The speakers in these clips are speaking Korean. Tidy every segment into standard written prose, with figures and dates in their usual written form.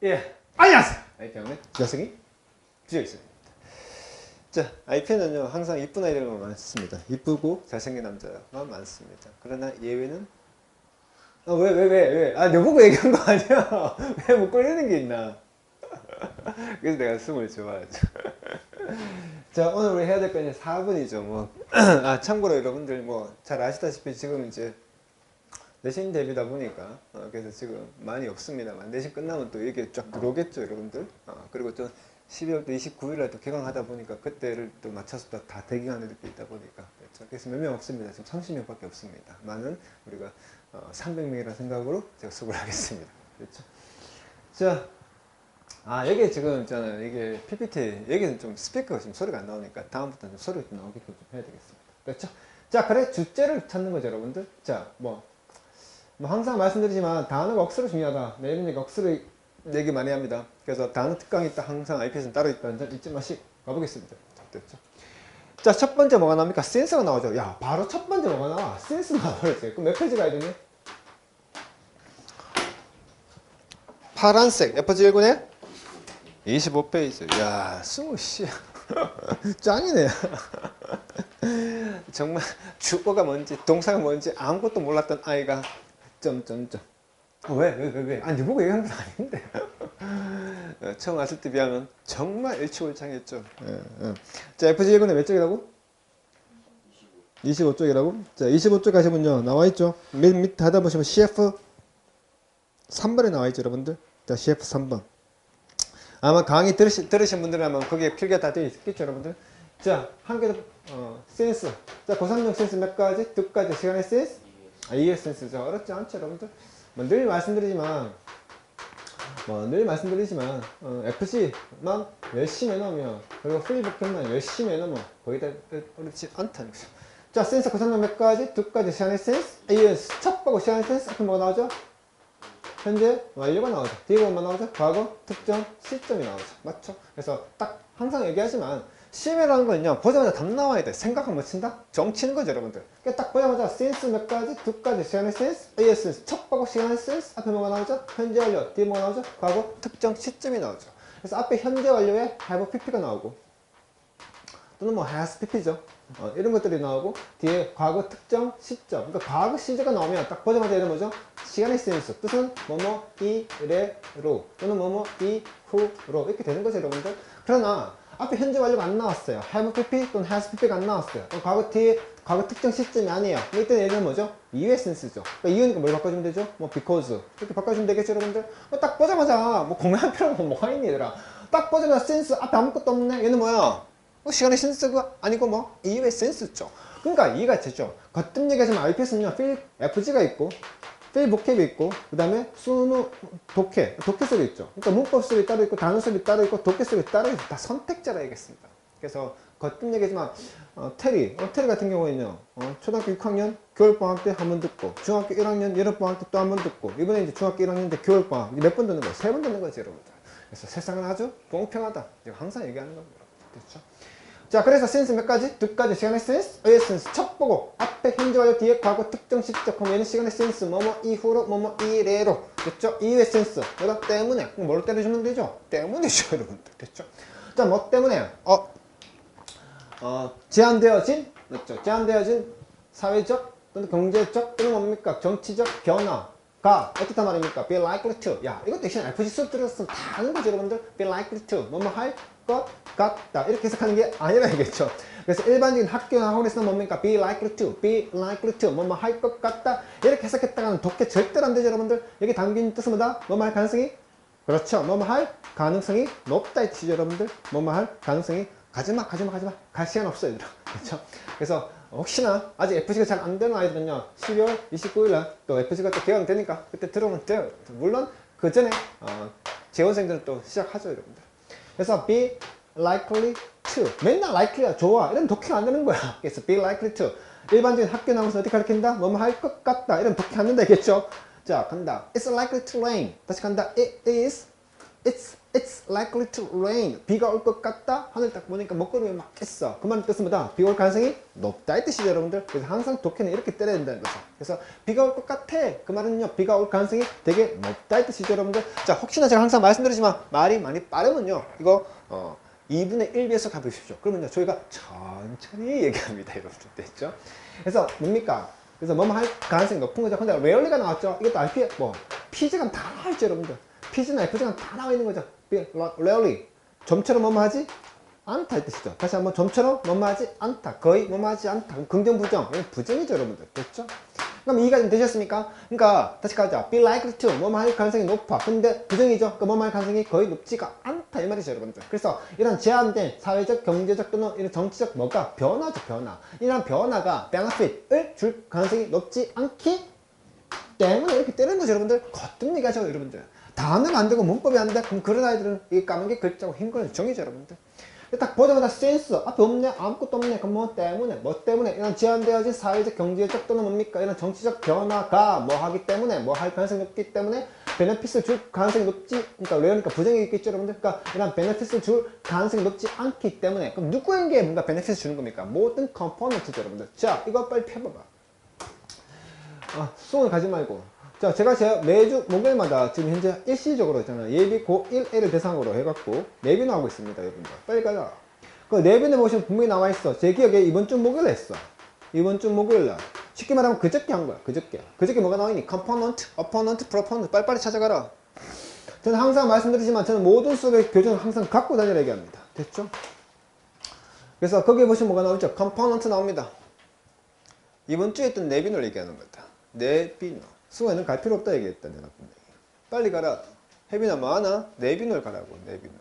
예, 안녕하세요. IP형의 주자승이 주여있습니다. 자, IP는요 항상 이쁜 아이들만 많습니다. 이쁘고 잘생긴 남자만 많습니다. 그러나 예외는 왜? 아, 너보고 얘기한 거 아니야? 왜 못 걸리는 게 있나? 그래서 내가 숨을 좋아하죠. 자, 오늘 우리 해야 될 거 이제 4분이죠. 뭐. 아, 참고로 여러분들 뭐 잘 아시다시피 지금 이제 내신 대비다 보니까 그래서 지금 많이 없습니다만 내신 끝나면 또 이게 쫙 들어오겠죠, 여러분들. 그리고 또 12월 29일날 또 개강하다 보니까 그때를 또 맞춰서 다 대기하는 애들도 있다 보니까 그렇죠. 그래서 몇 명 없습니다. 지금 30명밖에 없습니다. 많은 우리가 300명이라는 생각으로 제가 수고를 하겠습니다. 그렇죠. 자, 여기 지금 있잖아요. 이게 PPT 여기는 좀 스피커가 지금 소리가 안 나오니까 다음부터는 좀 소리가 좀 나오게끔 좀 해야 되겠습니다. 그렇죠. 자, 그래 주제를 찾는 거죠, 여러분들. 자, 뭐 항상 말씀드리지만 단어가 억수로 중요하다. 내 이런 얘기 억수로 얘기 많이 합니다. 그래서 단어 특강이 있다. 항상 IPS는 따로 있다는 점 잊지 마시고 가보겠습니다. 됐죠? 자, 첫 번째 뭐가 나옵니까? 센서가 나오죠. 야, 바로 첫 번째 뭐가 나와? 센서 나와버렸어요. 그럼 몇 페이지 가야 되니? 파란색 F1군에 25페이지. 야, 승우 씨 짱이네. 정말 주어가 뭔지 동사가 뭔지 아무것도 몰랐던 아이가 점점점. 왜? 아니 보고 얘기하는 건 아닌데. 처음 왔을 때 비하면 정말 일치월장했죠. 자, FG1군에 몇 쪽이라고? 25쪽이라고? 자, 25쪽 가시면요 나와있죠. 밑에 하다 보시면 CF 3번에 나와있죠, 여러분들. 자, CF 3번. 아마 강의 들으신 분들이라면 거기에 필기가 다 되어 있겠죠, 여러분들. 자, 한 개 더, 센스. 자, 고삼용 센스 몇 가지? 두 가지. 시간의 센스? 이해 센스죠. 어렵지 않죠, 여러분들. 늘 말씀드리지만, FC만 열심히 해놓으면, 그리고 프리복켓만 열심히 해놓으면, 거의 다 어렵지 않다는 거죠. 자, 센스 고삼용 몇 가지? 두 가지. 시간의 센스? AS. 첫 보고 시간의 센스? 앞에 뭐가 나오죠? 현재 완료가 나오죠. 뒤에 뭐만 나오죠? 과거, 특정, 시점이 나오죠. 맞죠? 그래서 딱 항상 얘기하지만 시험이라는 거는요 보자마자 답 나와야 돼. 생각하면 뭐 친다? 정치는 거죠, 여러분들. 그러니까 딱 보자마자 센스 몇 가지? 두 가지. 시간의 센스, AS 센스. 첫 보고 시간의 센스. 앞에 뭐가 나오죠? 현재 완료. 뒤에 뭐가 나오죠? 과거, 특정, 시점이 나오죠. 그래서 앞에 현재 완료에 have pp가 나오고 또는 뭐 has pp죠. 이런 것들이 나오고 뒤에 과거 특정 시점, 그러니까 과거 시제가 나오면 딱 보자마자 이런 뭐죠? 시간의 센스, 뜻은 뭐뭐 이래로 또는 뭐뭐 이후로 이렇게 되는 거죠, 여러분들. 그러나 앞에 현재 완료가 안 나왔어요. have pp 또는 has pp가 안 나왔어요. 그럼 과거 뒤에 과거 특정 시점이 아니에요. 이때는 얘는 뭐죠? 이유의 센스죠. 그러니까 이유니까 뭘 바꿔주면 되죠? 뭐 because 이렇게 바꿔주면 되겠죠, 여러분들. 딱 보자마자 뭐 공부할 필요가 뭐가 있니, 얘들아. 딱 보자마자 센스 앞에 아무것도 없네. 얘는 뭐야? 시간의 센스가 아니고 뭐 이유의 센스죠. 그러니까 이해가 되죠. 거듭 얘기하지만 IPS는요 필 FG가 있고 필 보캡이 있고 그 다음에 순우 독해 수업이 있죠. 그러니까 문법 수업이 따로 있고 단어 수업이 따로 있고 독해 수업이 따로 있고 다 선택자라 얘기했습니다. 그래서 거듭 얘기하지만 테리 같은 경우에는요 초등학교 6학년 겨울방학 때 한 번 듣고 중학교 1학년 여름방학 때 또 한 번 듣고 이번에 이제 중학교 1학년 때 겨울방학 몇 번 듣는 거예요? 3번 듣는 거지, 여러분들. 그래서 세상은 아주 공평하다. 제가 항상 얘기하는 겁니다. 그렇죠? 자, 그래서 센스 몇 가지? 두 가지. 시간의 센스, 의의 센스. 첫 보고 앞에 현재 완료 뒤에 과거 특정 시점. 그럼 얘는 시간의 센스 뭐뭐 이후로 뭐뭐 이래로. 됐죠? 이유의 센스. 뭐다? 때문에. 그럼 뭘 때려주면 되죠? 때문이죠, 여러분들. 됐죠? 자, 뭐 때문에? 제한되어진, 맞죠? 제한되어진 사회적 또는 경제적 또는 뭡니까? 정치적 변화가 어떻단 말입니까? be likely to. 야, 이것도 역시 FG 수업 들었으면 다 아는 거죠, 여러분들. be likely to. 뭐뭐 할 것 같다. 이렇게 해석하는 게 아니라겠죠. 그래서 일반적인 학교나 학원에서는 뭡니까? be likely to. 뭐뭐 할 것 같다. 이렇게 해석했다가는 독해 절대로 안 되죠, 여러분들. 여기 담긴 뜻은 뭐다? 뭐뭐 할 가능성이? 그렇죠. 뭐뭐 할 가능성이 높다 이 뜻이죠, 여러분들. 뭐뭐 할 가능성이 가지마. 갈 시간 없어, 얘들아. 그렇죠. 그래서 혹시나 아직 FG가 잘 안 되는 아이들은요 12월 29일날 또 FG가 또 개강되니까 그때 들어오면 돼요. 물론 그 전에 재원생들은 또 시작하죠, 여러분들. 그래서 be likely to. 맨날 likely가 좋아 이러면 독해가 안 되는 거야. 그래서 be likely to. 일반적인 학교 나오면서 어떻게 가르친다? 뭐뭐 할 것 같다 이러면 독해 안 된다, 겠죠. 자, 간다. It's likely to rain. 다시 간다. It is It's likely to rain. 비가 올 것 같다. 하늘 딱 보니까 먹구름이 막 깼어. 그 말은 뜻은 뭐다? 비가 올 가능성이 높다 이 뜻이죠, 여러분들. 그래서 항상 독해는 이렇게 때려야 된다는 거죠. 그래서 비가 올 것 같아. 그 말은요, 비가 올 가능성이 되게 높다 이 뜻이죠, 여러분들. 자, 혹시나 제가 항상 말씀드리지만 말이 많이 빠르면요, 이거 2분의 1 배속 해보십시오. 그러면요, 저희가 천천히 얘기합니다, 여러분들. 됐죠? 그래서 뭡니까? 그래서 뭐뭐 할 가능성이 높은 거죠. 근데 rarely가 나왔죠. 이것도 RP, PG가 다 나와 있죠, 여러분들. PG나 FG가 다 나와 있는 거죠. rarely. 점처럼 뭐뭐 하지 않다 이 뜻이죠. 다시 한번 점처럼 뭐뭐 하지 않다. 거의 뭐뭐 하지 않다. 긍정, 부정. 이건 부정이죠, 여러분들. 됐죠? 그럼 이해가 좀 되셨습니까? 그러니까 다시 가자. be likely to 뭐뭐 할 가능성이 높아. 근데 부정이죠. 그러니까 뭐뭐 할 가능성이 거의 높지가 않다 이 말이죠, 여러분들. 그래서 이런 제한된 사회적, 경제적 또는 이런 정치적 뭐가 변화죠, 변화. 이런 변화가 benefit을 줄 가능성이 높지 않기 때문에 이렇게 때리는 거죠, 여러분들. 거뜬 얘기하죠, 여러분들. 단어가 안 되고 문법이 안 돼. 그럼 그런 아이들은 이 까만 게 글자고 흰 거는 정이죠, 여러분들. 딱 보자마자 센스 앞에 없네, 아무것도 없네. 그럼 뭐 때문에 이런 제한되어진 사회적, 경제적 또는 뭡니까 이런 정치적 변화가 뭐 하기 때문에 뭐 할 가능성이 높기 때문에 베네핏을 줄 가능성이 높지, 그러니까 왜그러니까 부정이 있겠죠, 여러분들. 그러니까 이런 베네핏을 줄 가능성이 높지 않기 때문에 그럼 누구에게 뭔가 베네핏을 주는 겁니까? 모든 컴포넌트죠, 여러분들. 자, 이거 빨리 펴봐봐. 수긍을 가지 말고. 자, 제가 매주 목요일마다 지금 현재 일시적으로 있잖아요. 예비 고1A를 대상으로 해갖고 내비노 하고 있습니다, 여러분들. 빨리 가자. 그 내비노 보시면 분명히 나와 있어. 제 기억에 이번 주 목요일에 했어. 이번 주 목요일날. 쉽게 말하면 그저께 한 거야, 그저께. 그저께 뭐가 나오니? 컴포넌트, 어퍼넌트, 프로퍼넌트. 빨리빨리 찾아가라. 저는 항상 말씀드리지만 저는 모든 수업의 교재는 항상 갖고 다니라 얘기합니다. 됐죠? 그래서 거기에 보시면 뭐가 나오죠? 컴포넌트 나옵니다. 이번 주에 했던 내비노를 얘기하는 거다. 내비노. 수고에는 갈 필요 없다 얘기했다, 내가 분명히. 빨리 가라. 혜빈아 뭐하나? 내비노를 가라고, 내비노.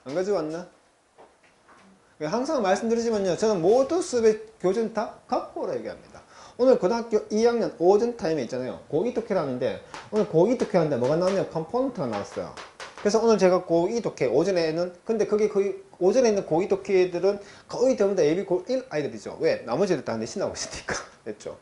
안 가져왔나? 항상 말씀드리지만요, 저는 모든 수업의 교재는 다 갖고 오라 얘기합니다. 오늘 고등학교 2학년 오전 타임에 있잖아요. 고2 독해를 하는데 오늘 고2 독해 하는데 뭐가 나오냐면 컴포넌트가 나왔어요. 그래서 오늘 제가 고2 독해 오전에는, 근데 거기 거의 오전에 있는 고2 독해들은 거의 전부 다 예비 고1 아이들이죠. 왜? 나머지 애들 다 내신하고 있으니까. 됐죠?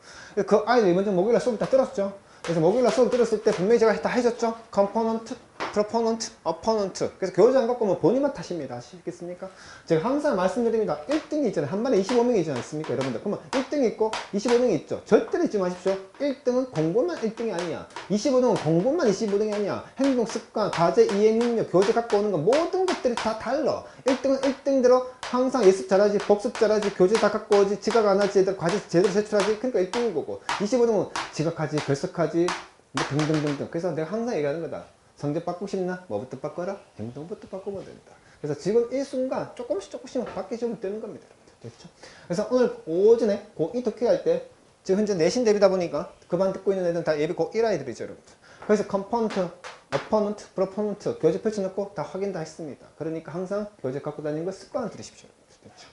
그 아이들 이번 주 목요일날 수업 다 들었죠? 그래서 목요일날 수업 들었을 때 분명히 제가 다 해줬죠? 컴포넌트, 프로포넌트, 어퍼넌트. 그래서 교재 안 갖고 오면 본인만 탓입니다. 아시겠습니까? 제가 항상 말씀드립니다. 1등이 있잖아요. 한 반에 25명이 있지 않습니까, 여러분들? 그러면 1등이 있고 25등이 있죠. 절대로 잊지 마십시오. 1등은 공부만 1등이 아니야. 25등은 공부만 25등이 아니야. 행동, 습관, 과제, 이해 능력, 교재 갖고 오는 거 모든 것들이 다 달라. 1등은 1등대로 항상 예습 잘하지, 복습 잘하지, 교재 다 갖고 오지, 지각 안 하지, 애들 과제 제대로 제출하지. 그러니까 1등인 거고, 25등은 지각하지, 결석하지, 뭐 등등등등. 그래서 내가 항상 얘기하는 거다. 성적 바꾸고 싶나? 뭐부터 바꿔라? 행동부터 바꾸면 된다. 그래서 지금 이 순간 조금씩 바뀌시면 되는 겁니다. 됐죠? 그래서 오늘 오전에 고2 독해 할 때 지금 현재 내신 대비다 보니까 그 반 듣고 있는 애들은 다 예비 고1 아이들이죠, 여러분. 그래서 컴포넌트, 어퍼넌트, 프로포넌트 교재 펼쳐놓고 다 확인 다 했습니다. 그러니까 항상 교재 갖고 다니는 거 습관을 들이십시오. 됐죠?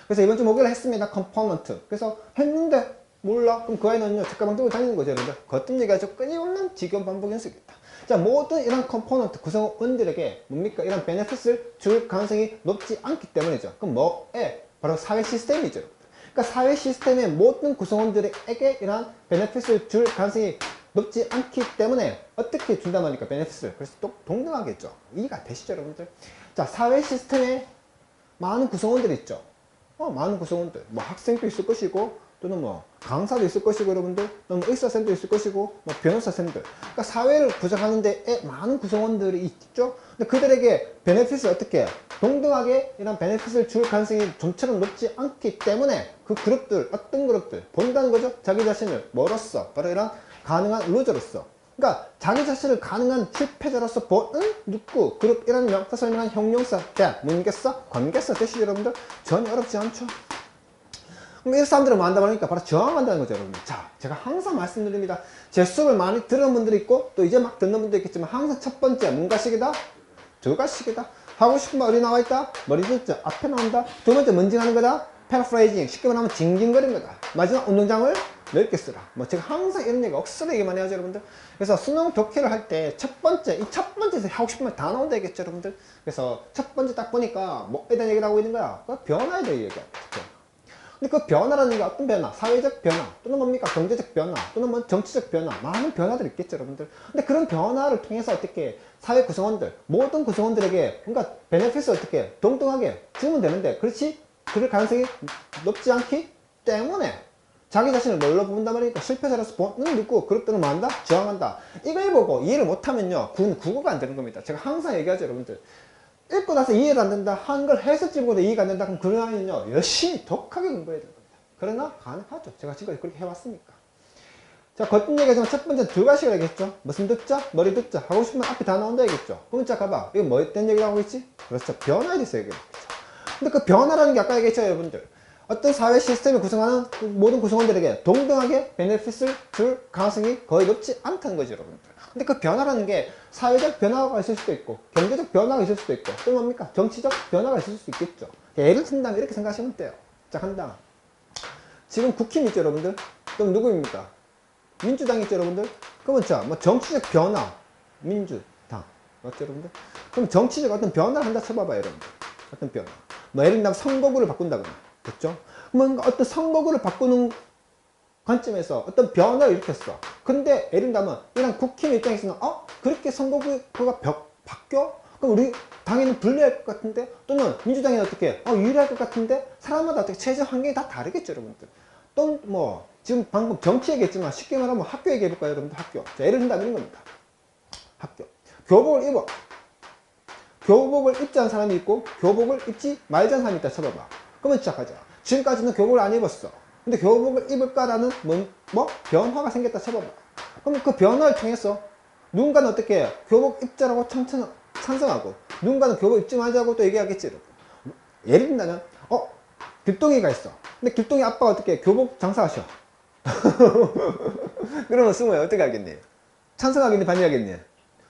그래서 이번 주 목요일에 했습니다. 컴포넌트. 그래서 했는데 몰라? 그럼 그 아이는요, 책가방 들고 다니는 거죠, 여러분들. 거뜬 얘기하죠. 끊임없는 지겨운 반복 연습이다. 자, 모든 이런 컴포넌트 구성원들에게 뭡니까? 이런 베네핏을 줄 가능성이 높지 않기 때문이죠. 그럼 뭐에? 바로 사회 시스템이죠. 그러니까 사회 시스템의 모든 구성원들에게 이런 베네핏을 줄 가능성이 높지 않기 때문에 어떻게 준단 말입니까? 베네핏을. 그래서 또 동등하겠죠. 이해가 되시죠, 여러분들? 자, 사회 시스템에 많은 구성원들이 있죠. 많은 구성원들. 뭐 학생도 있을 것이고, 또는 뭐 강사도 있을 것이고, 여러분들, 또는 의사쌤도 있을 것이고, 뭐 변호사쌤들. 그러니까 사회를 구성하는 데에 많은 구성원들이 있죠. 근데 그들에게 베네핏을 어떻게 동등하게 이런 베네핏을 줄 가능성이 좀처럼 높지 않기 때문에 그 그룹들, 어떤 그룹들 본다는 거죠. 자기 자신을 뭐로써? 바로 이런 가능한 루저로서. 그러니까 자기 자신을 가능한 실패자로서 보는 누구 그룹 이라는 명사 설명한 형용사 대 문계사, 관계사 뜻이죠, 여러분들. 전혀 어렵지 않죠. 그럼 이 사람들은 뭐 한다고 하니까 바로 저항한다는 거죠, 여러분. 자, 제가 항상 말씀드립니다. 제 수업을 많이 들은 분들이 있고 또 이제 막 듣는 분도 있겠지만 항상 첫 번째 문가식이다, 두가식이다. 하고 싶은 말 어디 나와 있다? 머리 진짜 앞에 나온다. 두 번째 문징하는 거다. 패러프레이징, 쉽게 말하면 징징거리는 거다. 마지막 운동장을 넓게 쓰라. 뭐 제가 항상 이런 얘기 억수로 얘기만 해야죠, 여러분들. 그래서 수능 독해를 할 때 첫 번째, 이 첫 번째에서 하고 싶은 말 다 나온다 했겠죠, 여러분들. 그래서 첫 번째 딱 보니까 뭐에 대한 얘기를 하고 있는 거야? 그 변화에 대해 얘기하고 있죠. 근데 그 변화라는 게 어떤 변화? 사회적 변화 또는 뭡니까? 경제적 변화 또는 뭐 정치적 변화, 많은 변화들이 있겠죠, 여러분들. 근데 그런 변화를 통해서 어떻게 사회 구성원들, 모든 구성원들에게 뭔가 베네핏을 어떻게 동등하게 주면 되는데, 그렇지? 그럴 가능성이 높지 않기 때문에 자기 자신을 뭘로 본단 말이니까 실패자라서 보는 누구, 그럴 때는 뭐 한다? 저항한다. 이걸 보고 이해를 못하면요, 국어가 안 되는 겁니다. 제가 항상 얘기하죠, 여러분들. 읽고 나서 이해가 안 된다, 한글 해석지 보고 이해가 안 된다, 그럼 그런 아이는요 열심히 독하게 공부해야 되는 겁니다. 그러나 가능하죠. 제가 지금까지 그렇게 해왔으니까. 자, 겉은 얘기하지만 첫 번째 두 가지가 되겠죠. 무슨 듣자? 머리 듣자. 하고 싶으면 앞에 다 나온다 얘기했죠. 그럼 자, 가봐. 이거 뭐 어떤 얘기를 하고 있지? 그렇죠. 변화에 대해서 얘기하고 있죠. 근데 그 변화라는 게 아까 얘기했죠, 여러분들. 어떤 사회 시스템을 구성하는 모든 구성원들에게 동등하게 베네핏을 줄 가능성이 거의 높지 않다는 거죠, 여러분들. 근데 그 변화라는 게 사회적 변화가 있을 수도 있고 경제적 변화가 있을 수도 있고 또 뭡니까? 정치적 변화가 있을 수도 있겠죠. 예를 든다면 이렇게 생각하시면 돼요. 자, 간다. 지금 국힘 있죠, 여러분들? 그럼 누구입니까? 민주당 있죠, 여러분들? 그러면 자, 뭐 정치적 변화, 민주당. 맞죠, 여러분들? 그럼 정치적 어떤 변화를 한다 쳐봐봐요, 여러분들. 어떤 변화. 뭐 예를 들면 선거구를 바꾼다거나. 됐죠? 뭔가 어떤 선거구를 바꾸는 관점에서 어떤 변화를 일으켰어. 근데 예를 들면 이런 국힘 입장에서는 그렇게 선거구가 바뀌어? 그럼 우리 당연히 불리할 것 같은데, 또는 민주당이 어떻게 유리할 것 같은데, 사람마다 어떻게 체제 환경이 다 다르겠죠, 여러분들. 또 뭐 지금 방금 정치 얘기했지만 쉽게 말하면 학교 얘기해볼까요, 여러분들? 학교. 자, 예를 든다면 이런 겁니다. 학교. 교복을 입어. 교복을 입지 않은 사람이 있고 교복을 입지 말지 않은 사람이 있다 쳐봐봐. 그러면 시작하자. 지금까지는 교복을 안 입었어. 근데 교복을 입을까라는 뭐 변화가 생겼다 쳐봐봐. 그럼 그 변화를 통해서 누군가는 어떻게 교복 입자라고 찬성하고 누군가는 교복 입지 말자고 또 얘기하겠지. 여러분. 예를 든다면 길동이가 있어. 근데 길동이 아빠가 어떻게 교복 장사하셔. 그러면 승우야 어떻게 하겠니? 찬성하겠니, 반대하겠니?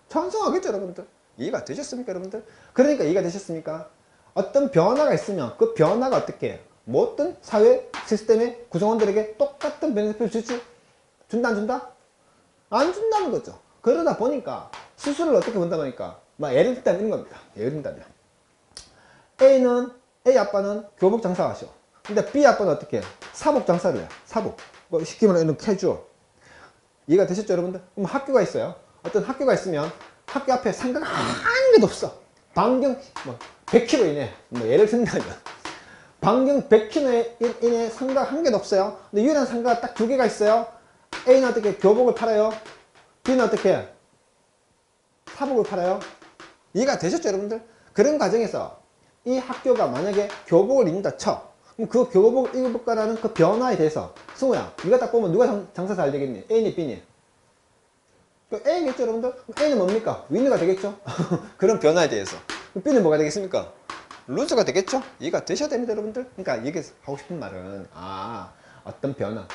찬성하겠죠, 여러분들. 이해가 되셨습니까, 여러분들? 그러니까 이해가 되셨습니까? 어떤 변화가 있으면 그 변화가 어떻게 모든 사회 시스템의 구성원들에게 똑같은 베네핏을 준다, 안 준다? 안 준다는 거죠. 그러다 보니까 수술을 어떻게 본다 보니까 예를 들면 이런 겁니다. 예를 든다면 A 아빠는 교복 장사하셔. 근데 B 아빠는 어떻게 사복 장사를 해. 사복. 뭐 쉽게 말하면 캐주얼. 이해가 되셨죠, 여러분들? 그럼 학교가 있어요. 어떤 학교가 있으면 학교 앞에 상가가 한 개도 없어. 반경 100km 이내. 예를 든다면 반경 100km 이내 상가 한 개도 없어요. 근데 유일한 상가가 딱 두 개가 있어요. A는 어떻게 교복을 팔아요. B는 어떻게 사복을 팔아요. 이해가 되셨죠, 여러분들? 그런 과정에서 이 학교가 만약에 교복을 입는다 쳐. 그럼 그 교복을 입을까라는 그 변화에 대해서 승우야, 네가 딱 보면 누가 장사 잘 되겠니? A니 B니? A겠죠, 여러분들? A는 뭡니까? 위너가 되겠죠? 그런 변화에 대해서. B는 뭐가 되겠습니까? 루즈가 되겠죠? 이해가 되셔야 됩니다, 여러분들. 그러니까 이게 하고 싶은 말은 어떤 변화,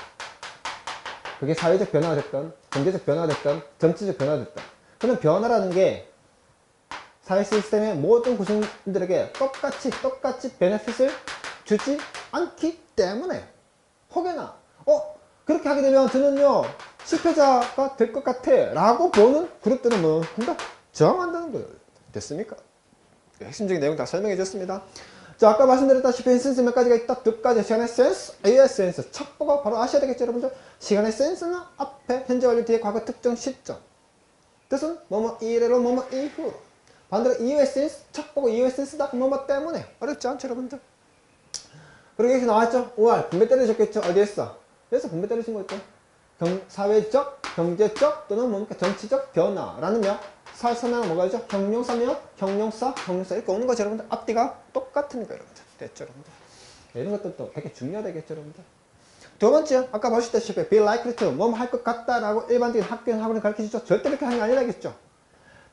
그게 사회적 변화가 됐든 경제적 변화가 됐든 정치적 변화가 됐든, 그런 변화라는 게 사회 시스템의 모든 구성들에게 똑같이 베네핏을 주지 않기 때문에 혹여나 그렇게 하게 되면 저는요 실패자가 될 것 같아 라고 보는 그룹들은 뭐 한다? 저항한다는 거예요. 됐습니까? 핵심적인 내용 다 설명해 줬습니다. 자, 아까 말씀드렸다시피 센스 몇 가지가 있다. 두 가지. 시간의 센스, AS 센스. 첫 보고 바로 아셔야 되겠죠, 여러분들? 시간의 센스는 앞에, 현재 완료 뒤에 과거 특정 시점. 뜻은 뭐뭐 이래로 뭐뭐 이후로. 반대로 이후의 센스, 첫 보고 이후의 센스다. 뭐뭐 때문에. 어렵지 않죠, 여러분들? 그리고 여기서 나왔죠? 5월 분배 때려졌겠죠? 어디에서? 여기서 분배 때려진 거 있죠? 사회적, 경제적 또는 뭡니까? 정치적 변화라는 명. 사회서면 뭐가 있죠? 형용사면 형용사 이렇게 오는 거죠, 여러분들. 앞뒤가 똑같은 거예요, 여러분들. 됐죠, 여러분들? 이런 것도 되게 중요하겠죠, 여러분들. 두 번째, 아까 보셨다시피 be likely to, 뭐 할 것 같다라고 일반적인 학교는 가르쳐주죠. 절대 그렇게 하는 게 아니라겠죠.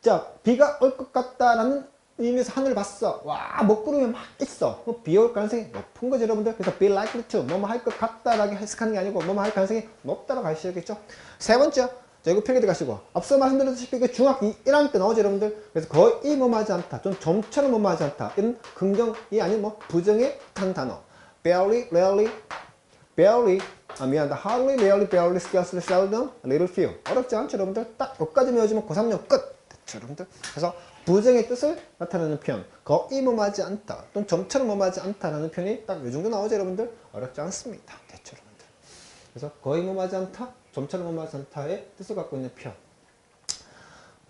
자, 비가 올 것 같다라는 의미에서 하늘을 봤어. 와, 먹구름이 막 있어. 비 올 가능성이 높은 거죠, 여러분들. 그래서 be likely to, 뭐 할 것 같다라고 해석하는 게 아니고 뭐 할 가능성이 높다라고 하셔야겠죠. 세 번째, 자, 이거 필기 들어가시고 앞서 말씀드렸다시피 이게 중학교 1학년 때 나오죠, 여러분들. 그래서 거의 뭐하지 않다, 좀 좀처럼 뭐하지 않다, 이런 긍정이 아닌 부정의 한 단어. barely, rarely, barely, 미안하다, hardly, rarely, barely, scarcely, seldom, little few. 어렵지 않죠, 여러분들? 딱 여기까지 외워주면 고3년 끝. 됐죠, 여러분들? 그래서 부정의 뜻을 나타내는 표현, 거의 뭐하지 않다, 또는 점처럼 뭐하지 않다라는 표현이 딱 이 정도 나오죠, 여러분들? 어렵지 않습니다. 됐죠, 여러분들? 그래서 거의 뭐하지 않다, 점처럼 뭐하지 않다의 뜻을 갖고 있는 표현.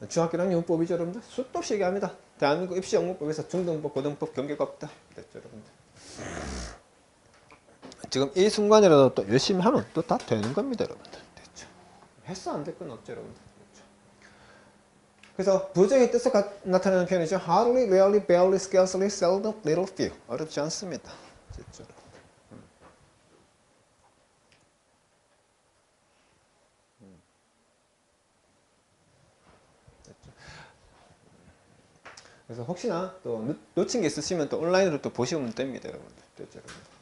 중학교랑 영문법이죠, 여러분들? 수도 없이 얘기합니다. 대한민국 입시 영문법에서 중등법, 고등법 경계가 없다. 됐죠, 여러분들? 지금 이 순간이라도 또 열심히 하면 또 다 되는 겁니다, 여러분들. 됐죠? 했어 안 될 건 없죠, 여러분들. 됐죠? 그래서 부정의 뜻을 나타내는 표현이죠. hardly, rarely, barely, scarcely, seldom, little, few. 어렵지 않습니다. 됐죠? 그래서 혹시나 또 놓친 게 있으시면 또 온라인으로 또 보시면 됩니다, 여러분들. 됐죠, 여러분들.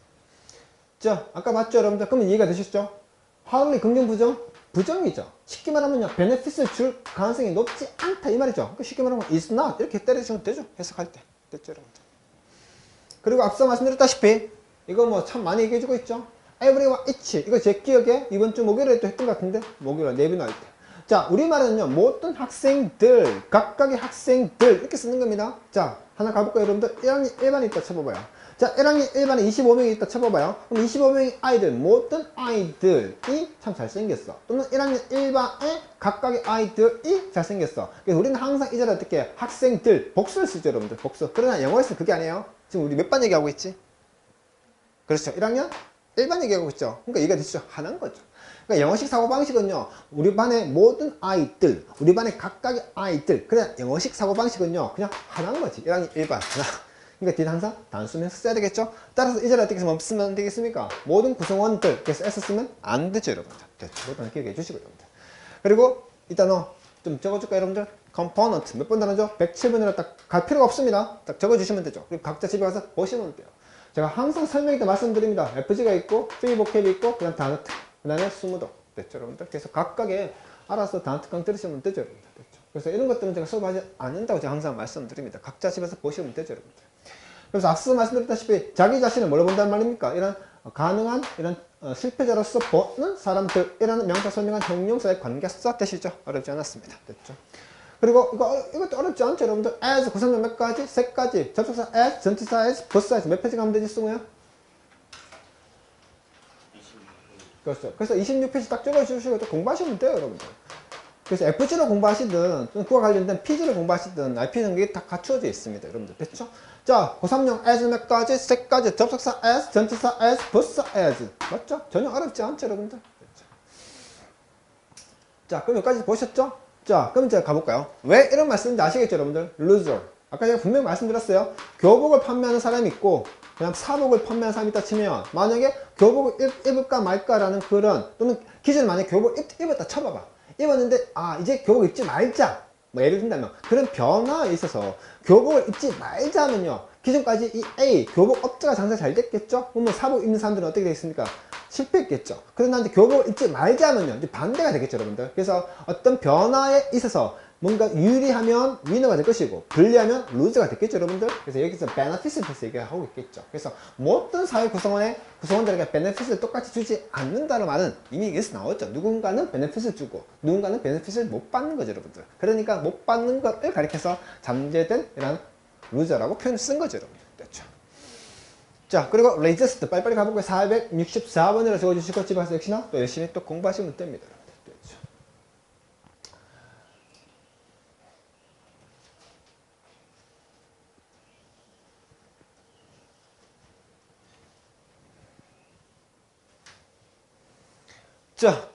자, 아까 봤죠, 여러분들? 그러면 이해가 되셨죠? hardly 긍정, 부정? 부정이죠. 쉽게 말하면요, 베네핏을 줄 가능성이 높지 않다 이 말이죠. 그러니까 쉽게 말하면 is not 이렇게 때려주시면 되죠, 해석할 때. 됐죠, 여러분들? 그리고 앞서 말씀드렸다시피 이거 뭐 참 많이 얘기해주고 있죠. every와 each 이거 제 기억에 이번 주 목요일에 또 했던 것 같은데, 목요일 내비나 할 때. 자, 우리말은요, 모든 학생들, 각각의 학생들 이렇게 쓰는 겁니다. 자, 하나 가볼까요, 여러분들? 1학년 1반이 있다 쳐봐봐요. 자, 1학년 1반에 25명이 있다 쳐봐봐요. 그럼 25명의 아이들, 모든 아이들이 참 잘생겼어. 또는 1학년 1반에 각각의 아이들이 잘생겼어. 그래서 우리는 항상 이 자리에 어떻게 학생들, 복수를 쓰죠, 여러분들. 복수. 그러나 영어에서는 그게 아니에요. 지금 우리 몇 반 얘기하고 있지? 그렇죠. 1학년 1반 얘기하고 있죠. 그러니까 이해가 되시죠? 하나인 거죠. 그러니까 영어식 사고방식은요, 우리 반의 모든 아이들, 우리 반의 각각의 아이들, 그냥 영어식 사고방식은요, 그냥 하나인 거지. 1학년 1반. 하나. 그러니까 뒤에 항상 단수명사 써야 되겠죠? 따라서 이 자리에 어떻게 쓰면 되겠습니까? 모든 구성원들. 그래서 S 쓰면 안 되죠, 여러분들. 됐죠? 그것도 기억해 주시고, 여러분들. 그리고 이따 좀 적어줄까요, 여러분들? component. 몇 번 단어죠? 107번이라 딱 갈 필요가 없습니다. 딱 적어주시면 되죠. 그리고 각자 집에 가서 보시면 돼요. 제가 항상 설명할 때 말씀드립니다. FG가 있고, free vocab이 있고, 그다음 단어 특, 그 다음에 스무도. 됐죠, 여러분들? 그래서 각각의 알아서 단어 특강 들으시면 되죠, 여러분들. 됐죠? 그래서 이런 것들은 제가 수업하지 않는다고 제가 항상 말씀드립니다. 각자 집에서 보시면 되죠, 여러분들. 그래서 앞서 말씀드렸다시피 자기 자신을 뭐로 본다는 말입니까? 이런 가능한 이런 실패자로서 보는 사람들이라는 명사 설명한 형용사의 관계사 되시죠? 어렵지 않았습니다. 됐죠? 그리고 이것도 어렵지 않죠, 여러분들? as 구성명 몇 가지? 세 가지. 접속사 as, 전치사 as, 부사 as 몇 페이지 가면 되지, 승우야? 그렇죠. 그래서 26페이지 딱 적어주시고 또 공부하시면 돼요, 여러분들. 그래서 FG로 공부하시든, 그와 관련된 PG로 공부하시든, RP는 게 다 갖추어져 있습니다, 여러분들. 됐죠? 자, 고삼용 as 몇 가지? 세 가지. 접속사 as, 전치사 as, 부사 as. 맞죠? 전혀 어렵지 않죠, 여러분들? 됐죠? 자, 그럼 여기까지 보셨죠? 자, 그럼 제가 가볼까요? 왜 이런 말 쓰는지 아시겠죠, 여러분들? loser. 아까 제가 분명히 말씀드렸어요. 교복을 판매하는 사람이 있고, 그냥 사복을 판매하는 사람이 있다 치면, 만약에 교복을 입을까 말까라는 그런, 또는 기존에 만약에 교복을 입었다 쳐봐봐. 입었는데, 아, 이제 교복 입지 말자. 뭐 예를 든다면, 그런 변화에 있어서 교복을 입지 말자 하면요. 기존까지 이 A, 교복 업자가 장사 잘 됐겠죠? 그러면 사복 입는 사람들은 어떻게 되겠습니까? 실패했겠죠. 그러나 이제 교복을 입지 말자 하면요. 이제 반대가 되겠죠, 여러분들. 그래서 어떤 변화에 있어서 뭔가 유리하면 위너가 될 것이고, 불리하면 루즈가 됐겠죠, 여러분들. 그래서 여기서 베네핏에 대해서 얘기하고 있겠죠. 그래서 모든 사회 구성원들에게 베네핏을 똑같이 주지 않는다는 말은 이미 여기서 나왔죠. 누군가는 베네핏을 주고, 누군가는 베네핏을 못 받는 거죠, 여러분들. 그러니까 못 받는 것을 가리켜서 잠재된 이런 루저라고 표현을 쓴 거죠, 여러분들. 됐죠. 자, 그리고 레이저스트 빨리빨리 가볼까요? 464번으로 적어주시고 집에 가서 역시나 또 열심히 또 공부하시면 됩니다. 됐죠. 자,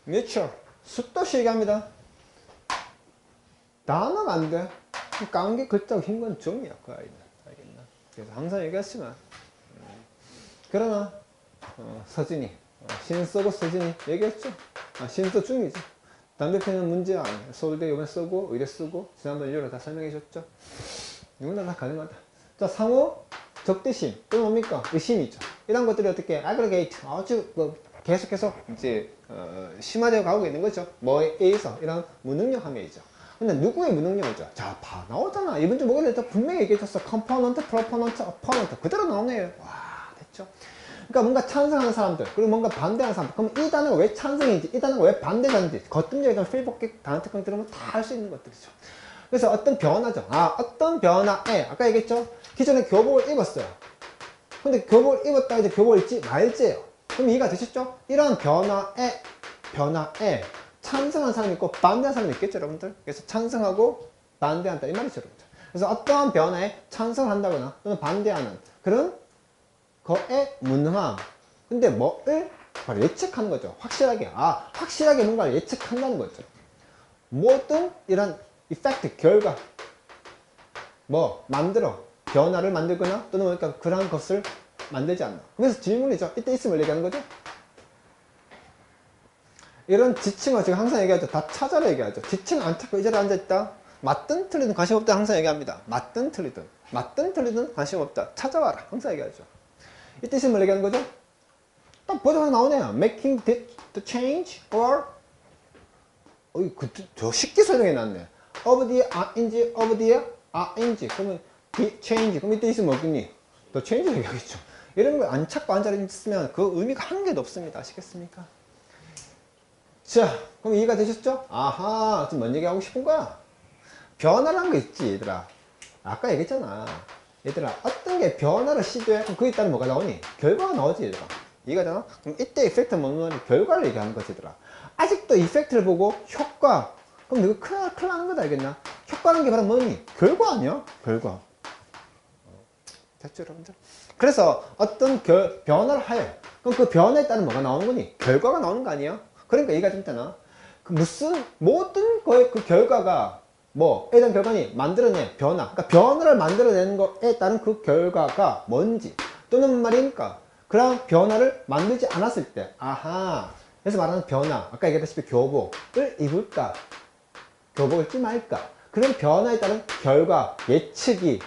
mutual 수도시 얘기합니다. 단어가 안 돼. 깡게 글자가 흰 건 종이야, 그 아이는. 알겠나? 그래서 항상 얘기했지만 그러나 서진이 신 쓰고 서진이 얘기했죠. 신도 중이죠. 담배 피는 문제 아니에요. 서울대 이번에 쓰고 의대 쓰고 지난번 일요일에 다 설명해 줬죠. 누구나 다 가능하다. 자, 상호 적대심 또 뭡니까? 의심이죠. 이런 것들이 어떻게 aggregate 아주 뭐 계속해서 이제 심화되어 가고 있는 거죠. 뭐에 의해서 이런 무능력 함의이죠. 근데 누구의 무능력이죠? 자, 봐 나오잖아. 이번 주 목요일에 분명히 얘기해줬어. component, proponent, opponent 그대로 나오네요. 와, 됐죠? 그러니까 뭔가 찬성하는 사람들, 그리고 뭔가 반대하는 사람들. 그럼 이 단어가 왜 찬성인지, 이 단어가 왜 반대인지, 거듭적인 필복격 단어 특강 들으면 다 할 수 있는 것들이죠. 그래서 어떤 변화죠. 어떤 변화에, 아까 얘기했죠? 기존에 교복을 입었어요. 근데 교복을 입었다 이제 교복을 입지 말지예요. 그럼 이해가 되셨죠? 이런 변화에 찬성하는 사람이 있고 반대하는 사람이 있겠죠, 여러분들? 그래서 찬성하고 반대한다 이 말이죠, 여러분들. 그래서 어떠한 변화에 찬성한다거나 또는 반대하는 그런 거에 무능함. 근데 뭐를 바로 예측하는 거죠. 확실하게. 확실하게 뭔가를 예측한다는 거죠. 모든 이런 이펙트, 결과, 만들어. 변화를 만들거나 또는 그러니까 그러한 것을 만들지 않나. 그래서 질문이죠. 이때 있음을 얘기하는 거죠. 이런 지칭을 제가 항상 얘기하죠. 다 찾아라 얘기하죠. 지칭 안 찾고 이 자리에 앉아있다. 맞든 틀리든 관심 없다 항상 얘기합니다. 맞든 틀리든 관심 없다. 찾아와라 항상 얘기하죠. 이때 있음을 얘기하는 거죠. 딱 보자마자 나오네요. Making the change or 저 쉽게 설명해 놨네. of the ing, of the ing. 그러면 the change. 그럼 이때 있으면 뭐겠니? the change 얘기하겠죠. 이런 걸 안 찾고 앉아 있으면 그 의미가 한 개도 없습니다. 아시겠습니까? 자, 그럼 이해가 되셨죠? 지금 뭔 얘기 하고 싶은 거야? 변화라는 거 있지, 얘들아. 아까 얘기했잖아. 얘들아, 어떤 게 변화를 시도해? 그럼 그에 따른 뭐가 나오니? 결과가 나오지, 얘들아. 이해가 되나? 그럼 이때 이펙트는 뭐냐면 결과를 얘기하는 거지, 얘들아. 아직도 이펙트를 보고 효과. 그럼 이거 큰일 나는 거다, 알겠나? 효과라는 게 바로 뭐니? 결과 아니야? 결과. 됐죠, 여러분들? 그래서 어떤 변화를 하여. 그럼 그 변화에 따른 뭐가 나오는 거니? 결과가 나오는 거 아니야? 그러니까 이해가 좀 되나? 모든 거의 그 결과가 일단 결과니 만들어내 변화. 그러니까 변화를 만들어내는 것에 따른 그 결과가 뭔지. 또는 말이니까 그런 변화를 만들지 않았을 때. 그래서 말하는 변화. 아까 얘기했다시피 교복을 입을까? 교복을 입지 말까? 그런 변화에 따른 결과, 예측이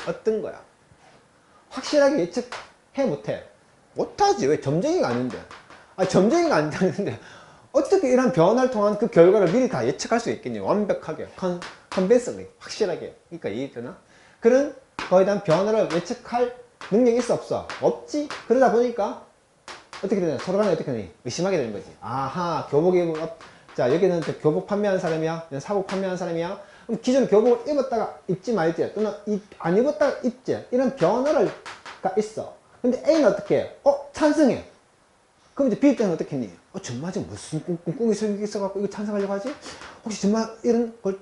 어떤 거야? 확실하게 예측해 못해? 못하지. 왜? 점쟁이가 아닌데. 점쟁이가 아닌다는데 어떻게 이런 변화를 통한 그 결과를 미리 다 예측할 수 있겠니? 완벽하게, convincingly, 확실하게. 그러니까 이해되나? 그런 거에 대한 변화를 예측할 능력이 있어 없어? 없지. 그러다 보니까 어떻게 되냐? 서로 간에 어떻게 되니? 의심하게 되는 거지. 교복이 자, 여기는 교복 판매하는 사람이야, 사복 판매하는 사람이야. 그럼 기존에 교복을 입었다가 입지 말지, 또는 안 입었다가 입지. 이런 변화가 있어. 근데 A는 어떻게 해? 찬성해. 그럼 이제 B 때는 어떻게 했니? 정말 무슨 꿍꿍이 생겼어갖고 이거 찬성하려고 하지? 혹시 정말 이런 걸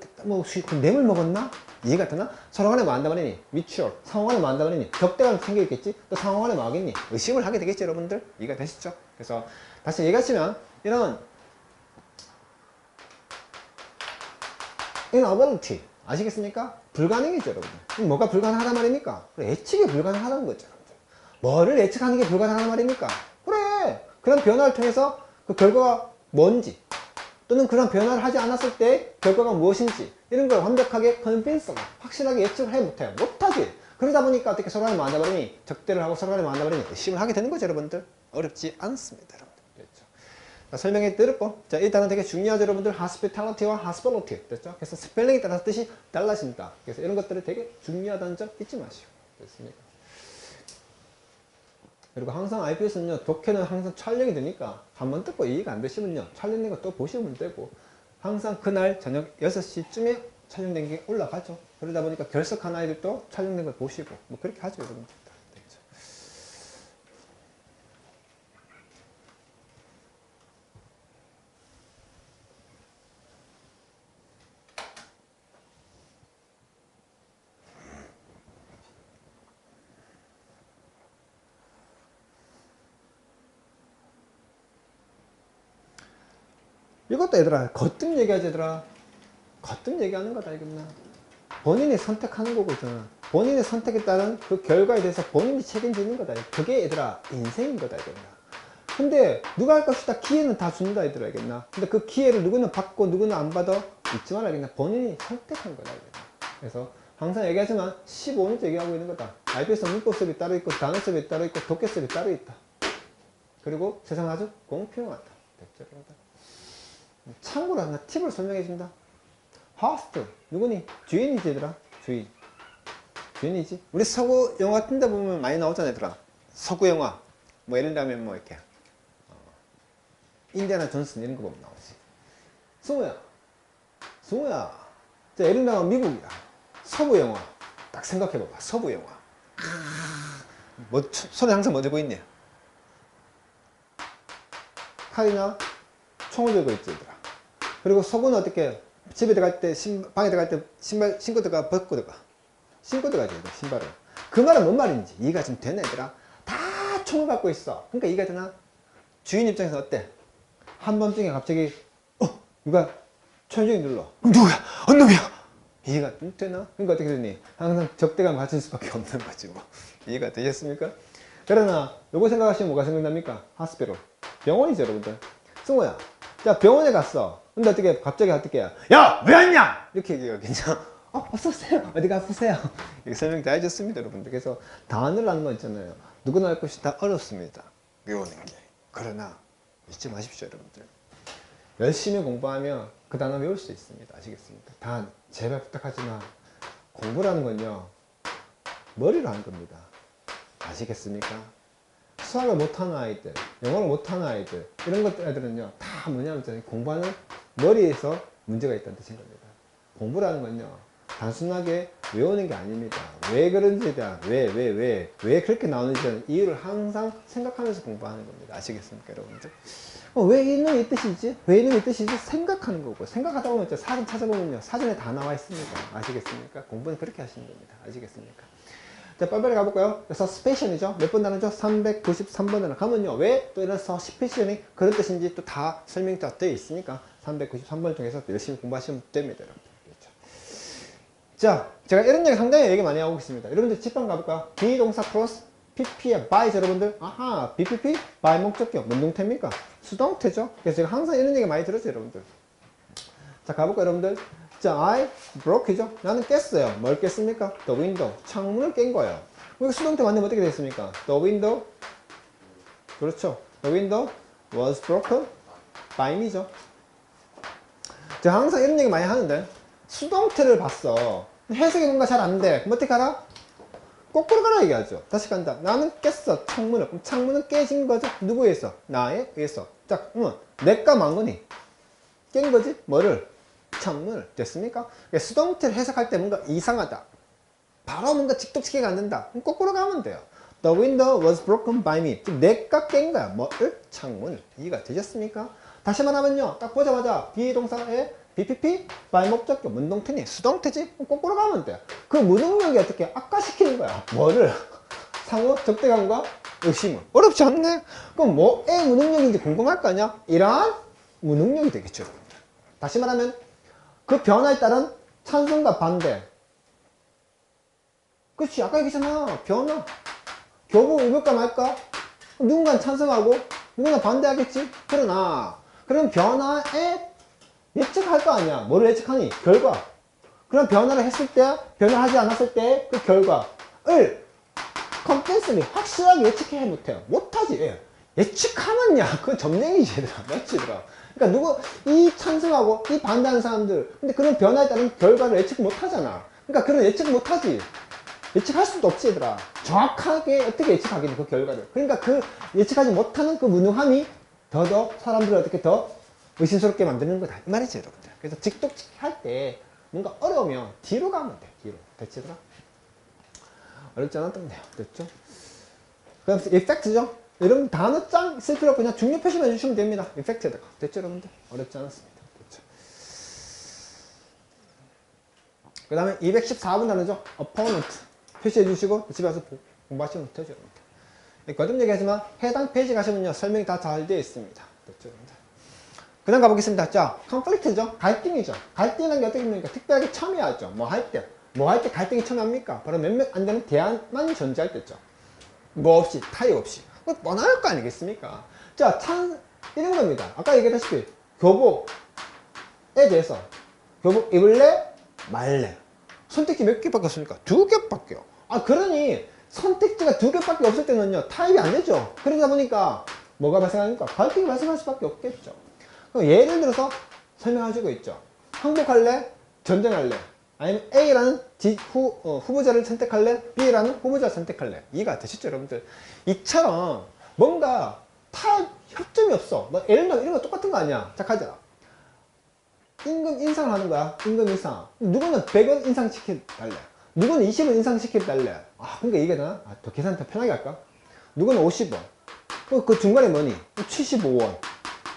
뇌물 먹었나? 이해가 되나? 서로 간에 뭐 한다 말이니? mutual. 상호 간에 뭐 한다 말이니? 적대감 생기겠지? 또 상호 간에 뭐 하겠니? 의심을 하게 되겠지, 여러분들? 이해가 되시죠? 그래서 다시 얘기하시면 이런 inability 아시겠습니까? 불가능이죠, 여러분들. 뭐가 불가능하단 말입니까? 예측이 불가능하다는 거죠, 여러분들. 뭐를 예측하는 게 불가능하단 말입니까? 그래! 그런 변화를 통해서 그 결과가 뭔지, 또는 그런 변화를 하지 않았을 때 결과가 무엇인지, 이런 걸 완벽하게 convince하고 확실하게 예측을 못해. 못하지. 그러다 보니까 어떻게 서로 간에 만나버리니? 적대를 하고 서로 간에 만나버리니? 의심을 하게 되는 거죠, 여러분들. 어렵지 않습니다, 여러분들. 됐죠? 자, 설명이 들었고, 자, 이 단어 되게 중요하죠, 여러분들. hospitality와 hospitality. 됐죠? 그래서 스펠링에 따라서 뜻이 달라진다. 그래서 이런 것들이 되게 중요하다는 점 잊지 마시고. 됐습니까? 그리고 항상 IPS는요, 독해는 항상 촬영이 되니까 한번 듣고 이해가 안 되시면요, 촬영된 거 또 보시면 되고, 항상 그날 저녁 6시쯤에 촬영된 게 올라가죠. 그러다 보니까 결석한 아이들도 촬영된 걸 보시고, 그렇게 하죠, 여러분들. 되겠죠. 이것도 얘들아, 거듭 얘기하지, 얘들아. 거듭 얘기하는 거다, 알겠나? 본인이 선택하는 거고 있잖아. 본인의 선택에 따른 그 결과에 대해서 본인이 책임지는 거다. 그게 얘들아, 인생인 거다, 알겠나? 근데 누가 할 것이다, 기회는 다 준다, 얘들아, 알겠나? 근데 그 기회를 누구는 받고 누구는 안 받아? 잊지 말아, 알겠나? 본인이 선택한 거다, 알겠나? 그래서 항상 얘기하지만 15년째 얘기하고 있는 거다. IPS 문법 수업이 따로 있고, 단어 수업이 따로 있고, 독해 수업이 따로 있다. 그리고 세상은 아주 공평하다. 됐죠, 여러분들? 참고로 하나 팁을 설명해 준다. host 누구니? 주인이지, 얘들아. 주인이지. 우리 서구 영화 같은 데 보면 많이 나오잖아, 얘들아. 서구 영화. 뭐 예를 들면 뭐 이렇게 인디아나 존슨 이런 거 보면 나오지. 승우야 자, 예를 들면 미국이야. 서부 영화 딱 생각해봐봐. 서부 영화 뭐 손에 항상 뭐 들고 있니? 칼이나 총을 들고 있지 얘들아. 그리고 속은 어떻게 집에 들어갈 때 방에 들어갈 때 신발 신고 들어가 벗고 들어가 신고 들어가지 신발을. 그 말은 뭔 말인지 이해가 좀 되네 얘들아. 다 총을 갖고 있어. 그러니까 이해가 되나? 주인 입장에서 어때? 한밤중에 갑자기 누가 천정이 눌러. 누구야? 언놈이야. 이해가 좀 되나? 그러니까 어떻게 되니? 항상 적대감 가질 수밖에 없는 거지 뭐. 이해가 되셨습니까? 그러나 요거 생각하시면 뭐가 생각납니까? 하스피럴 병원이죠 여러분들. 승우야 자 병원에 갔어. 근데 어떻게 갑자기 어떻게 야 왜 왔냐? 이렇게 얘기해요. 괜찮아? 어서오세요. 어디가 아프세요? 이렇게 설명 다 해줬습니다 여러분들. 그래서 단어라는 거 있잖아요. 누구나 할 것이 다 어렵습니다 외우는 게. 그러나 잊지 마십시오 여러분들. 열심히 공부하면 그 단어 외울 수 있습니다. 아시겠습니까? 단 제발 부탁하지만 공부라는 건요 머리로 하는 겁니다. 아시겠습니까? 수학을 못하는 아이들, 영어를 못하는 아이들 이런 것들은요 다 뭐냐면 공부하는 머리에서 문제가 있다는 뜻인 겁니다. 공부라는 건요 단순하게 외우는 게 아닙니다. 왜 그런지에 대한 왜 그렇게 나오는지에 대한 이유를 항상 생각하면서 공부하는 겁니다. 아시겠습니까 여러분들? 왜 있는 이 뜻이지? 왜 있는 이 뜻이지? 생각하는 거고, 생각하다 보면 사전 찾아보면요 사전에 다 나와 있습니다. 아시겠습니까? 공부는 그렇게 하시는 겁니다. 아시겠습니까? 자, 빨리빨리 가볼까요? 서스펜션이죠. 몇 번 단어죠? 393번 단어 가면요 왜 또 이런 서스펜션이 그런 뜻인지 또 다 설명이 다 되어 있으니까 393번 중에서 열심히 공부하시면 됩니다 여러분. 그렇죠. 자, 제가 이런 얘기 상당히 얘기 많이 하고 있습니다. 여러분들 직방 가볼까요? 비동사 플러스 PP에 by죠 여러분들. 아하 BPP by 목적격 뭔 동태입니까? 수동태죠. 그래서 제가 항상 이런 얘기 많이 들었어요 여러분들. 자 가볼까요 여러분들. 자 I broke이죠. 나는 깼어요. 뭘 깼습니까? The window 창문을 깬 거예요. 이거 수동태 만들면 어떻게 됐습니까? The window 그렇죠. The window was broken by me죠. 제가 항상 이런 얘기 많이 하는데 수동태를 봤어. 해석이 뭔가 잘 안 돼. 그럼 어떻게 하라? 거꾸로 가라 얘기하죠. 다시 간다. 나는 깼어 창문을. 그럼 창문은 깨진 거죠. 누구에 의해서? 나에 의해서. 자 그러면 내가 만 거니? 깬 거지? 뭐를? 창문을. 됐습니까? 수동태를 해석할 때 뭔가 이상하다. 바로 뭔가 직독치기가 안 된다. 그럼 거꾸로 가면 돼요. The window was broken by me. 즉 내가 깬 거야. 뭐를? 창문을. 이해가 되셨습니까? 다시 말하면요. 딱 보자마자 비동사에 BPP by 목적격 문동태니 수동태지? 그럼 거꾸로 가면 돼요. 그 무능력이 어떻게 악화시키는 거야. 뭐를? 상호 적대감과 의심을. 어렵지 않네? 그럼 뭐의 무능력인지 궁금할 거 아니야? 이러한 무능력이 되겠죠 여러분들. 다시 말하면 그 변화에 따른 찬성과 반대. 그렇지 아까 얘기했잖아. 변화 교복 입을까 말까? 누군가는 찬성하고 누군가는 반대하겠지. 그러나 그런 변화에 예측할 거 아니야. 뭐를 예측하니? 결과. 그런 변화를 했을 때, 변화하지 않았을 때 그 결과를 컨텐츠를 확실하게 예측해 못해요. 못하지. 예. 예측하면야 그건 점쟁이지 얘들아. 맞지 얘들아. 그러니까 누구 이 찬성하고 이 반대하는 사람들 근데 그런 변화에 따른 결과를 예측 못하잖아. 그러니까 그런 예측 못하지. 예측할 수도 없지 얘들아. 정확하게 어떻게 예측하겠니 그 결과를. 그러니까 그 예측하지 못하는 그 무능함이 더더 사람들을 어떻게 더 의심스럽게 만드는 거다 이 말이지 여러분들. 그래서 직독치기 할 때 뭔가 어려우면 뒤로 가면 돼. 뒤로. 됐지 얘들아? 어렵지 않았던 돼요. 됐죠? 그 다음 effect죠? 이런 단어 짱 쓸 필요 없고 그냥 중요 표시만 해주시면 됩니다. effect에다가. 됐죠 여러분들? 어렵지 않았습니다. 됐죠? 그 다음에 214번 단어죠? opponent 표시해 주시고 집에 가서 공부하시면 되죠 여러분들. 거듭 얘기하지만 해당 페이지 가시면요 설명이 다 잘 되어 있습니다. 됐죠 여러분들? 그 다음 가보겠습니다. 자, conflict죠? 갈등이죠. 갈등이라는 게 어떻게 됩니까? 특별하게 첨예하죠. 뭐 할 때 갈등이 첨예합니까? 바로 몇몇 안 되는 대안만 존재할 때죠. 뭐 없이, 타협 없이. 뻔할 거 아니겠습니까? 자, 이런 겁니다. 아까 얘기했다시피, 교복에 대해서, 교복 입을래? 말래? 선택지 몇 개밖에 없습니까? 2개밖에요. 아, 그러니, 선택지가 2개밖에 없을 때는요, 타협이 안 되죠. 그러다 보니까, 뭐가 발생합니까? 갈등이 발생할 수밖에 없겠죠. 예를 들어서 설명해주고 있죠. 항복할래? 전쟁할래? 아니면 A라는 후보자를 선택할래? B라는 후보자를 선택할래? 이해가 되시죠 여러분들? 이처럼 뭔가 타입 협점이 없어. 너 예를 들어 이런 거 똑같은 거 아니야. 자, 가자. 임금 인상을 하는 거야. 임금 인상. 누구는 100원 인상시켜달래. 누구는 20원 인상시켜달래. 아, 그러니까 이게 나? 아, 더 계산 더 편하게 할까? 누구는 50원. 그 중간에 뭐니? 75원.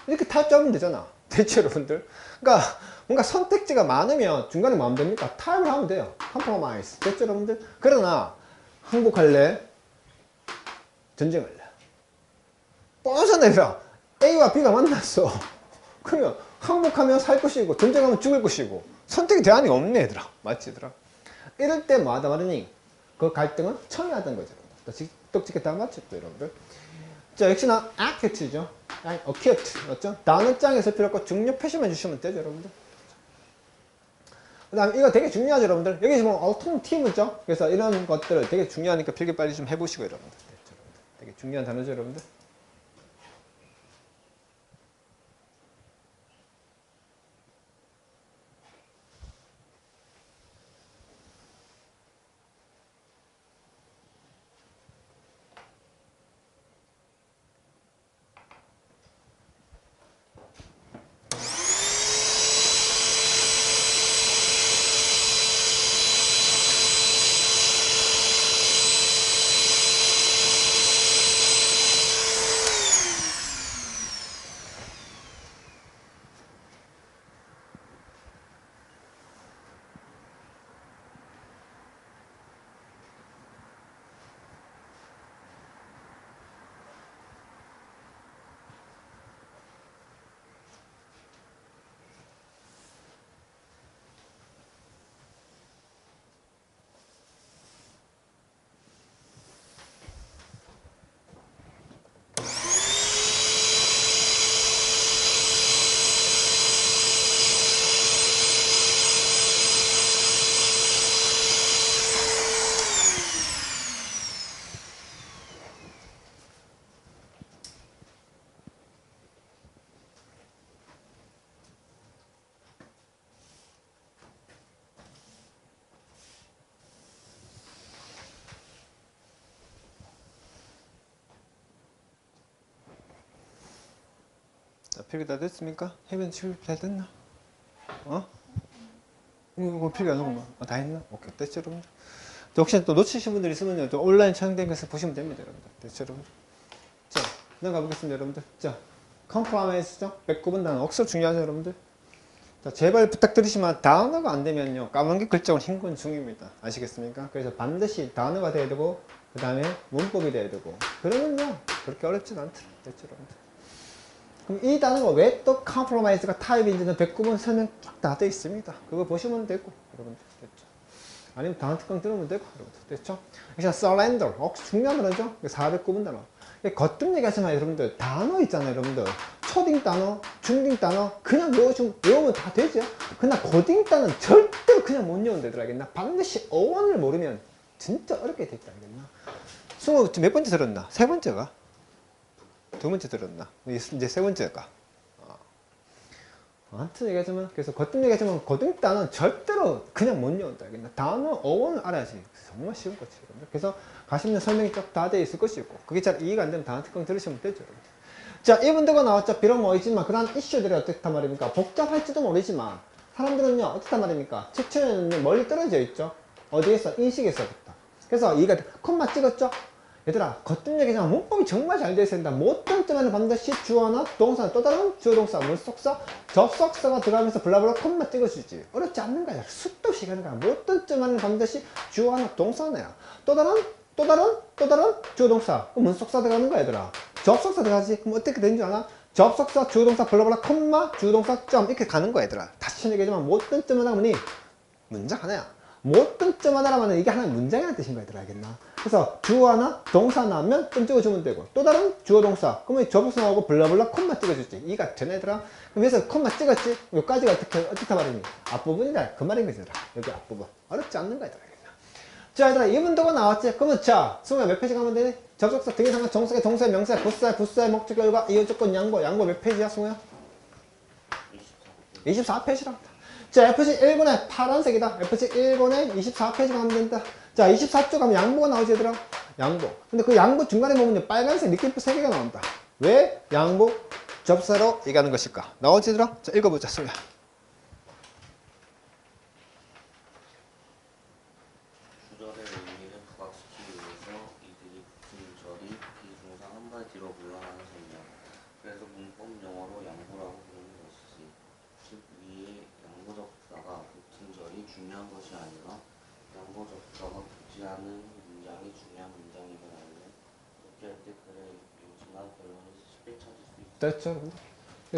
이렇게 타입 잡으면 되잖아. 대체 여러분들. 그러니까 뭔가 선택지가 많으면 중간에 뭐 하면 됩니까? 타입을 하면 돼요. 컴프로마이즈. 됐죠 여러분들? 그러나 항복할래? 전쟁할래? 뻔하잖아 얘들아. A와 B가 만났어. 그러면 항복하면 살 것이고 전쟁하면 죽을 것이고 선택의 대안이 없네 얘들아. 맞지 얘들아? 이럴 때 뭐 하다 말하니? 그 갈등은 청해하던 거죠. 똑똑하게 다 맞췄죠 여러분들. 자, 역시나 accurat죠. accurate 맞죠? 단어장에서 필요 없고 중요 표시만 주시면 되죠 여러분들. 그 다음에 이거 되게 중요하죠 여러분들. 여기 보면 alternative죠. 그래서 이런 것들을 되게 중요하니까 필기 빨리 좀 해보시고 여러분들. 되게 중요한 단어죠 여러분들. 자, 필기 다 됐습니까? 해변 칠 잘 됐나? 어? 이거 필기 안 하고 다 했나? 오케이, 됐죠 여러분들? 혹시 또 놓치신 분들 있으면 또 온라인 촬영된 것을 보시면 됩니다 여러분들. 됐죠 여러분들? 자, 넘어가 보겠습니다 여러분들. 자, 컴프로마이즈죠? 109번 단어 억수로 중요하죠 여러분들? 자, 제발 부탁드리지만 단어가 안 되면요 까만 게 글자로 흰 건 중입니다. 아시겠습니까? 그래서 반드시 단어가 돼야 되고 그 다음에 문법이 돼야 되고 그러면요 그렇게 어렵진 않더라. 됐죠 여러분들? 그럼 이 단어가 왜 또 컴프로마이즈가 타입인지는 109번 설명 쫙 다 되어 있습니다. 그거 보시면 되고 여러분들. 됐죠? 아니면 단어 특강 들으면 되고 여러분들. 됐죠? 역시 surrender 중요한 단어죠? 409번 단어. 거뜬 얘기하지만 여러분들 단어 있잖아요 여러분들. 초딩 단어, 중딩 단어 그냥 외우면 다 되죠. 그러나 고딩 단어는 절대로 그냥 못 외운다더라. 알겠나? 반드시 어원을 모르면 진짜 어렵게 돼 있다. 알겠나? 승우 몇 번째 들었나? 세 번째가? 두 번째 들었나? 이제 세 번째가. 아무튼 얘기하자면, 그래서 거뜬 얘기하자면, 고등 단어는 절대로 그냥 못 외운다. 알겠나? 단어, 어원을 알아야지. 정말 쉬운 거지. 그래서 가시면 설명이 쫙 다 되어 있을 것이고, 그게 잘 이해가 안 되면 단어 특강 들으시면 되죠. 여러분. 자, 이분들과 나왔죠. 비록 뭐이지만, 그다음 이슈들이 어떻단 말입니까? 복잡할지도 모르지만, 사람들은요, 어떻단 말입니까? 최초에는 멀리 떨어져 있죠. 어디에서? 인식에서부터. 그래서 이가 콤마 찍었죠? 얘들아, 거뜬 얘기지만 문법이 정말 잘 되어 있습니다. 모든 점에는 반드시 주어나 동사, 또 다른 주어 동사, 물속사, 접속사가 들어가면서 블라블라 콤마 찍어주지. 어렵지 않는 거야. 수도 없이 가는 거야. 모든 점에는 반드시 주어나 동사네요. 또 다른 주어 동사, 문속사 들어가는 거야 얘들아. 접속사 들어가지. 그럼 어떻게 되는 줄 아나? 접속사, 주어 동사, 블라블라 콤마, 주어 동사, 점 이렇게 가는 거야 얘들아. 다시 얘기하지만 모든 점에는 뭐니? 문장 하나야. 모든 점 하나라면 이게 하나의 문장이라는 뜻인 거야 얘들아. 알겠나? 그래서 주어 하나, 동사 나오면 좀 찍어주면 되고 또 다른 주어 동사 그러면 접속사 나오고 블라블라 콤마 찍어주지. 이가 되네 얘들아. 그럼 여기서 콤마 찍었지? 여기까지가 어떻게 말이니? 앞부분이다 그 말인 거지 얘들아. 여기 앞부분 어렵지 않는 거야 얘들아. 자 얘들아 이분도가 나왔지? 그러면 자 승우야 몇 페이지 가면 되니? 접속사 등기상관 정사의 동사의 명사의 부사의 목적 결과 이유 조건 양보 몇 페이지야 승우야? 24페이지랍니다. 자, FC 1번에 파란색이다. FC 1번에 24페이지 가면 된다. 자, 24쪽 가면 양보가 나오지, 얘들아. 양보. 근데 그 양보 중간에 보면 빨간색 느낌표 3개가 나온다. 왜 양보 접사로 얘기하는 것일까? 나오지, 얘들아? 자, 읽어보자, 소야. 주절의 의미를 부각시키기 위해서 이들이 붙은 절이 비중상 한마디로 물러나는 셈이야. 그래서 문법 용어로 양보라고 부르는 것이지. 즉 위에 양보 접사가 붙은 절이 중요한 것이 아니라 양보 접사가 붙지 않은 문장이 중요한 문장이거든요. 그렇게 할 때 글의 요지나 결론을 쉽게 찾을 수 있어. 됐죠, 여러분들?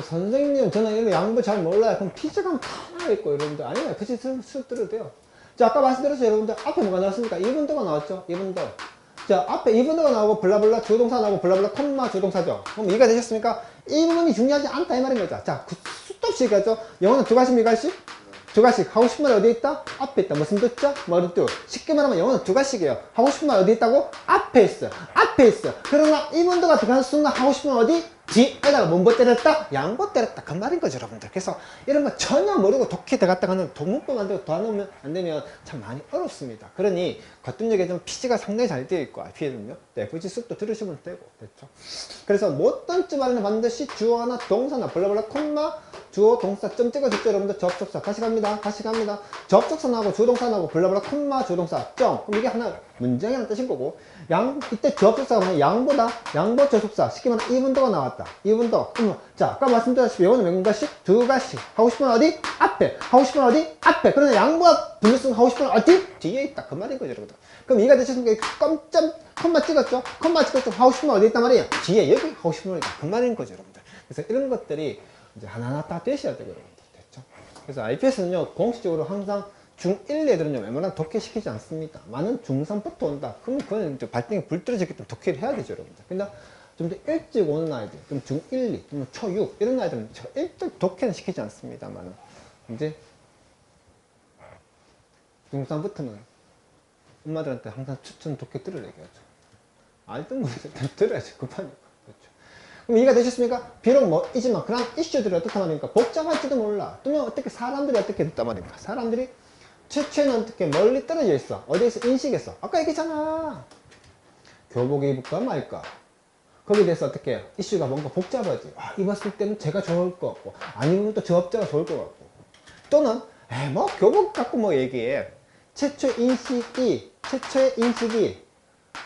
선생님, 저는 이런 양보 잘 몰라요. 그럼 피자가 하나 있고, 여러분들. 아니에요. 그치, 쓱 들어도 돼요. 자, 아까 말씀드렸죠, 여러분들. 앞에 뭐가 나왔습니까? 2분도가 나왔죠? 2분도. 자, 앞에 2분도가 나오고, 블라블라, 주동사 나오고, 블라블라, 콤마, 주동사죠. 그럼 이해가 되셨습니까? 이 부분이 중요하지 않다, 이 말인 거죠. 자, 수도 없이 얘기하죠. 영어는 두 가지, 미 가지? 두 가지씩. 하고 싶은 말 어디에 있다? 앞에 있다. 무슨 뜻죠? 머리 뜻. 쉽게 말하면 영어는 두 가지씩이에요. 하고 싶은 말 어디에 있다고? 앞에 있어. 앞에 있어. 그러나 2분도가 들어가는 순간 하고 싶은 말 어디? 뒤에다가 뭔보 때렸다? 양보 때렸다. 그 말인 거죠, 여러분들. 그래서 이런 거 전혀 모르고 독해 들어갔다가는 동문법 만들고 도안으면 안 되면 참 많이 어렵습니다. 그러니 거듭력에 좀 PC가 상당히 잘 되어 있고, IP에는요. 네, FG 쑥도 들으시면 되고, 됐죠. 그래서 못던 쯤알에는 반드시 주어나 동사나 블라블라 콤마 주어 동사 점 찍어줬죠, 여러분들. 접속사 다시 갑니다. 다시 갑니다. 접속사 나오고 주동사 나오고 블라블라 콤마 주동사 점. 그럼 이게 하나 문장이라는 뜻인 거고, 이때 접속사가 뭐냐? 양보다. 양보 접속사. 쉽게 말하면 2분도가 나왔다. 2분도. 자, 아까 말씀드렸다시피 영어는 몇 가지? 두 가지. 하고 싶은 어디? 앞에. 하고 싶은 어디? 앞에. 그러나 양보가 분류성 하고 싶은 어디? 뒤에 있다. 그 말인 거죠, 여러분들. 그럼 이해가 되셨습니까? 껌점 콤마 찍었죠? 콤마 찍었죠? 하고 싶은 어디 있단 말이에요? 뒤에 여기 하고 싶은 어디? 그 말인 거죠, 여러분들. 그래서 이런 것들이 이제 하나하나 다 되셔야 돼요, 여러분들. 됐죠? 그래서 IPS는요, 공식적으로 항상 중1 애들은요, 웬만하면 독해시키지 않습니다. 많은 중3부터 온다. 그러면 그건 이제 발등에 불 떨어졌기 때문에 독해를 해야 되죠, 여러분들. 근데 좀 더 일찍 오는 아이들, 좀 중1, 2, 좀 초6, 이런 아이들은 제가 일찍 독해는 시키지 않습니다만, 이제 중3부터는 엄마들한테 항상 추천 독해 들으라 얘기하죠. 알던 거를 들어야지, 급하니까. 그렇죠. 그럼 이해가 되셨습니까? 비록 뭐이지만 그런 이슈들이 어떻단 말입니까? 복잡할지도 몰라. 또는 어떻게 사람들이 어떻게 됐단 말입니까? 사람들이 최초에는 어떻게 멀리 떨어져 있어. 어디에서 인식했어. 아까 얘기했잖아. 교복 입을까 말까. 거기에 대해서 어떻게 해요? 이슈가 뭔가 복잡하지. 아, 입었을 때는 제가 좋을 것 같고, 아니면 또 저 업자가 좋을 것 같고. 또는 뭐 교복 갖고 뭐 얘기해. 최초의 인식이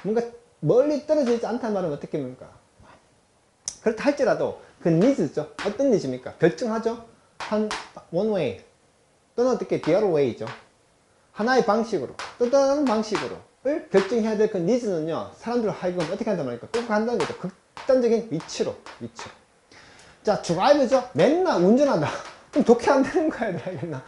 뭔가 멀리 떨어져 있지 않다는 말은 어떻게 합니까? 그렇다 할지라도 그 니즈죠. 어떤 니즈입니까? 결정하죠. 한 one way 또는 어떻게 the other way죠. 하나의 방식으로 또 다른 방식으로 결정해야 될 그 니즈는요, 사람들 하여금 어떻게 한단 말입니까? 끌고 간다는 거죠. 극단적인 위치로. 자, 드라이브죠. 맨날 운전한다. 그럼 독해 안 되는 거야, 얘들아.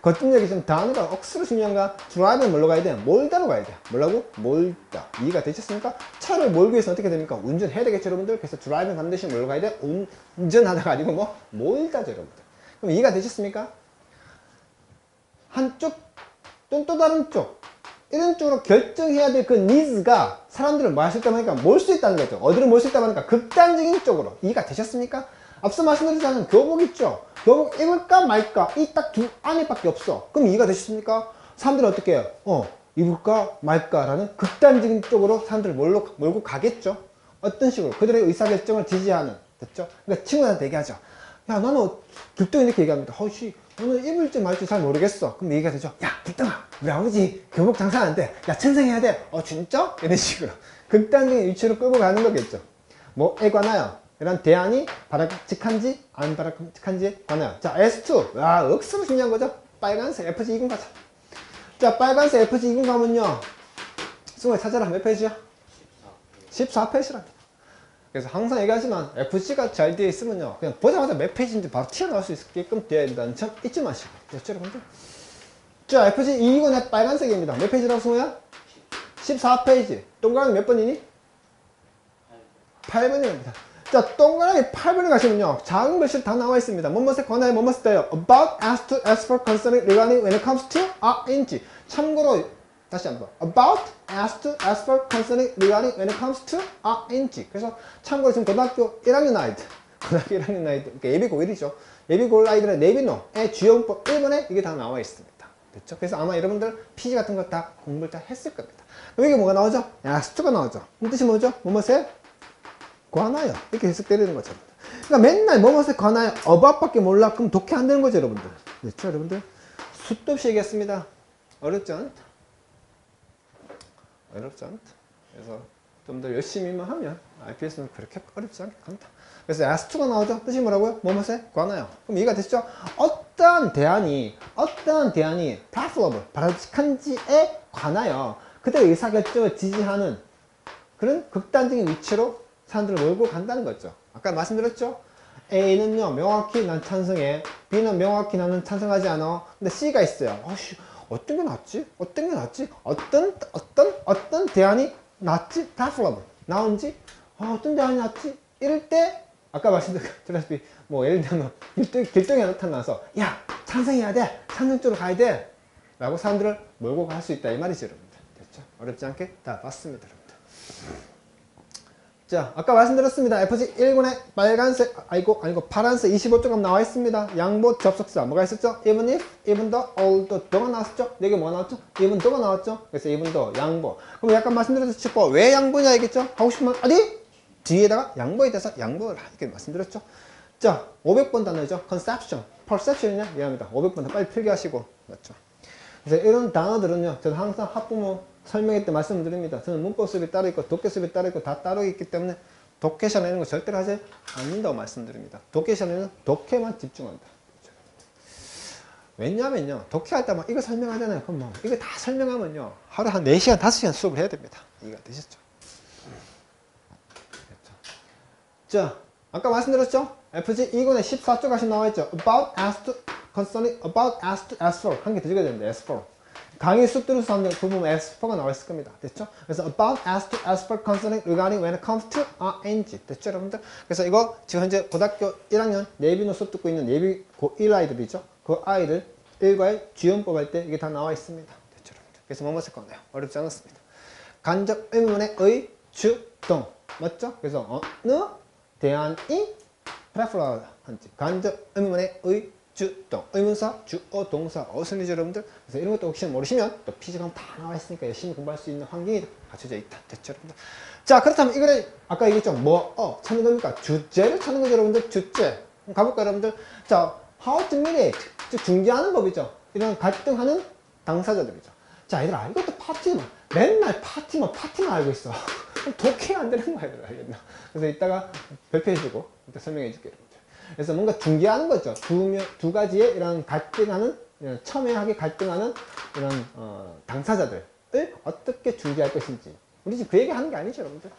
거듭력이 좀 단어가 억수로 중요한가? 드라이브는 뭘로 가야 돼? 몰다로 가야 돼. 뭐라고? 몰다. 이해가 되셨습니까? 차를 몰기 위해서 어떻게 됩니까? 운전해야 되겠죠, 여러분들? 그래서 드라이브는 반드시 뭘로 가야 돼? 운전하다가 아니고 뭐? 몰다죠, 여러분들. 그럼 이해가 되셨습니까? 한쪽 또는 또 다른 쪽, 이런 쪽으로 결정해야 될 그 니즈가 사람들을 뭐 할 수 있다고 하니까 몰 수 있다는 거죠. 어디로 몰 수 있다고 하니까 극단적인 쪽으로. 이해가 되셨습니까? 앞서 말씀드렸잖아요. 교복 있죠? 교복 입을까 말까 이 딱 두 안에밖에 없어. 그럼 이해가 되셨습니까? 사람들은 어떻게 해요? 입을까 말까 라는 극단적인 쪽으로 사람들을 몰고 가겠죠. 어떤 식으로? 그들의 의사결정을 지지하는. 됐죠? 그러니까 친구들한테 얘기하죠. 야, 나는 불똥이 이렇게 얘기합니다. 너는 입을지 말지 잘 모르겠어. 그럼 얘기가 되죠. 야, 불똥아, 우리 아버지 교복 장사하는데, 야, 천생해야 돼. 진짜? 이런 식으로. 극단적인 위치로 끌고 가는 거겠죠. 뭐에 관하여 이런 대안이 바람직한지 안 바람직한지에 관하여. 자, S2. 야, 억수로 중요한 거죠. 빨간색 FG20 가자. 자, 빨간색 FG20 가면요, 승우야 찾아라. 몇 페이지야? 14페이지랍니다. 그래서 항상 얘기하지만 FC가 잘 되어 있으면요, 그냥 보자마자 몇 페이지인지 바로 튀어나올 수 있게끔 되어 있다는 점 잊지 마시고. 됐죠, 여러분들? 자, FC 229의 빨간색입니다. 몇 페이지라고, 승우야? 14페이지. 동그라미 몇 번이니? 8번입니다. 자, 동그라미 8번에 가시면요, 작은 글씨로 다 나와 있습니다. 뭐뭐에 관하여 뭐뭐을 때요. About, as to, as for, concerning, regarding, when it comes to, ing. 참고로 다시 한번. About, as to, as for, concerning, regarding, when it comes to, ing. 그래서 참고로 지금 고등학교 1학년 아이들, 고등학교 1학년 아이들, 그러니까 예비 고1이죠. 예비 골라이들의 내비노의 주요문법 1번에 이게 다 나와 있습니다. 됐죠? 그래서 아마 여러분들 PG 같은 거 다 공부를 다 했을 겁니다. 그럼 이게 뭐가 나오죠? 야스투가 나오죠. 이 뜻이 뭐죠? 뭐뭐세? 관하여. 이렇게 해석되는 거죠. 그러니까 맨날 뭐뭐세 관하여 어밥밖에 몰라. 그럼 독해 안 되는 거죠, 여러분들. 됐죠, 여러분들? 수도 없이 얘기했습니다. 어렵지 않다. 어렵지 않다. 그래서 좀 더 열심히만 하면 IPS는 그렇게 어렵지 않다. 그래서 as2가 나오죠. 뜻이 뭐라고요? 뭐뭐세? 관하여. 그럼 이해가 되시죠? 어떠한 대안이 preferable, 바람직한지에 관하여 그들의 의사결정을 지지하는 그런 극단적인 위치로 사람들을 몰고 간다는 거죠. 아까 말씀드렸죠? A는요 명확히 난 찬성해, B는 명확히 나는 찬성하지 않아. 근데 C가 있어요. 어떤 게 낫지? 어떤 게 낫지? 어떤 대안이 낫지? preferable 나온지? 어떤 대안이 낫지? 이럴 때 아까 말씀드렸다시피 뭐 예를 들면 결정이 나타나서 야 찬성해야 돼, 찬성 쪽으로 가야 돼 라고 사람들을 몰고 갈 수 있다 이 말이죠, 여러분들. 됐죠? 어렵지 않게 다 봤습니다, 여러분들. 자, 아까 말씀드렸습니다. FG 1군에 빨간색 아니고 파란색 25조각 나와 있습니다. 양보 접속사 뭐가 있었죠? even if, even though, although tho가 나왔었죠? 여기 뭐가 나왔죠? even though가 나왔죠? 그래서 even though 양보. 그럼 약간 말씀드렸죠? 왜 양보냐 얘기했죠? 하고 싶으면 어디? 뒤에다가 양보에 대해서 양보를 이렇게 말씀드렸죠. 자, 500번 단어죠. conception, perception이냐? 미안합니다. 500번 더 빨리 필기하시고. 맞죠? 그래서 이런 단어들은요, 저는 항상 학부모 설명회 때 말씀드립니다. 저는 문법 수업이 따로 있고, 독해 수업이 따로 있고, 다 따로 있기 때문에 독해 시간에 이런 거 절대로 하지 않는다고 말씀드립니다. 독해 시간에는 독해만 집중한다. 왜냐면요, 독해할 때 막 이거 설명하잖아요. 그럼 뭐, 이거 다 설명하면요, 하루 한 4시간, 5시간 수업을 해야 됩니다. 이해가 되셨죠? 자, 아까 말씀드렸죠? FG 2권에 14조까지 나와있죠. About, as to, concerning, about, as to, as for. 한 개 더 적어야 되는데, as for. 강의 쑥 들어서 하는 그 부분 as for가 나와 있을 겁니다. 됐죠? 그래서 about, as to, as for, concerning, regarding, when it comes to, ing. 됐죠, 여러분들? 그래서 이거 지금 현재 고등학교 1학년 예비노 수업 듣고 있는 예비 고1 아이들이죠. 그 아이들 일과의 주연법 할 때 이게 다 나와 있습니다. 됐죠, 여러분들? 그래서 뭐뭐 쓸 건데요? 어렵지 않았습니다. 간접 의문의 의, 주, 동. 맞죠? 그래서 어느 대안이 preferable한지 간접 의문의 의, 주, 동. 의문사, 주어, 동사, 어순이죠, 여러분들. 그래서 이런 것도 혹시 모르시면 또 피지감 다 나와 있으니까 열심히 공부할 수 있는 환경이 갖춰져 있다. 됐죠, 여러분들? 자, 그렇다면 이거를 아까 얘기했죠. 찾는 겁니까? 주제를 찾는 거죠, 여러분들. 주제. 가볼까요, 여러분들? 자, how to mediate. 즉, 중재하는 법이죠. 이런 갈등하는 당사자들이죠. 자, 얘들아, 이것도 파티만. 맨날 파티만 알고 있어. 독해야 안 되는 거야, 얘들아. 알겠나? 그래서 이따가 발표해주고, 이따 설명해 줄게요, 여러분들. 그래서 뭔가 중재하는 거죠. 두 가지의 이런 갈등하는, 이런 첨예하게 갈등하는 이런, 당사자들을 어떻게 중재할 것인지. 우리 지금 그 얘기 하는 게 아니죠, 여러분들.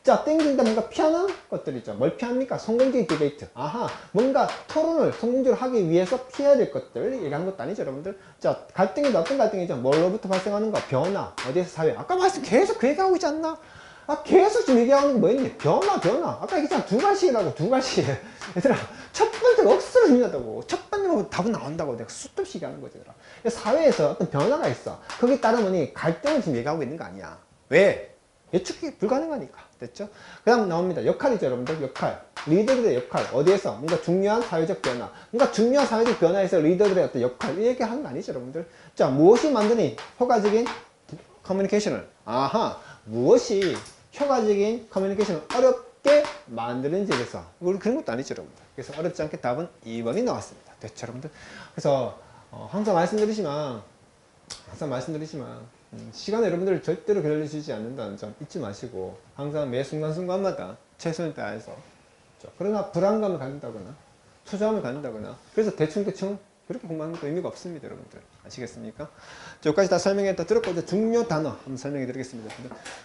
자, 땡긴다 뭔가 피하는 것들이죠. 뭘 피합니까? 성공적인 디베이트. 아하, 뭔가 토론을 성공적으로 하기 위해서 피해야 될 것들 얘기하는 것도 아니죠, 여러분들. 자, 갈등이 어떤 갈등이죠? 뭘로부터 발생하는 거? 변화. 어디에서 사회? 아까 계속 그 얘기하고 있지 않나? 계속 지금 얘기하는 게 뭐였니? 변화. 아까 얘기했잖아. 두 가지라고, 두 가지. 얘들아, 첫 번째가 억수로 중요하다고. 첫 번째로 답은 나온다고. 내가 수도 없이 얘기하는 거지, 얘들아. 사회에서 어떤 변화가 있어. 거기에 따르면 갈등을 지금 얘기하고 있는 거 아니야. 왜? 예측이 불가능하니까. 됐죠? 그 다음 나옵니다. 역할이죠, 여러분들. 역할. 리더들의 역할. 어디에서? 뭔가 중요한 사회적 변화. 뭔가 중요한 사회적 변화에서 리더들의 어떤 역할. 이 얘기하는 거 아니죠, 여러분들. 자, 무엇이 만드니? 효과적인 커뮤니케이션을. 아하. 무엇이 효과적인 커뮤니케이션을 어렵게 만드는지 그래서 우리 그런 것도 아니죠, 여러분들. 그래서 어렵지 않게 답은 2번이 나왔습니다. 됐죠, 여러분들? 그래서 항상 말씀드리지만 시간에 여러분들 절대로 게을리시지 않는다는 점 잊지 마시고 항상 매 순간순간마다 최선을 다해서 그러나 불안감을 갖는다거나 초조함을 갖는다거나 그래서 대충 그렇게 공부하는 것도 의미가 없습니다, 여러분들. 아시겠습니까? 여기까지 다 설명했다 들었고 이제 중요 단어 한번 설명해 드리겠습니다.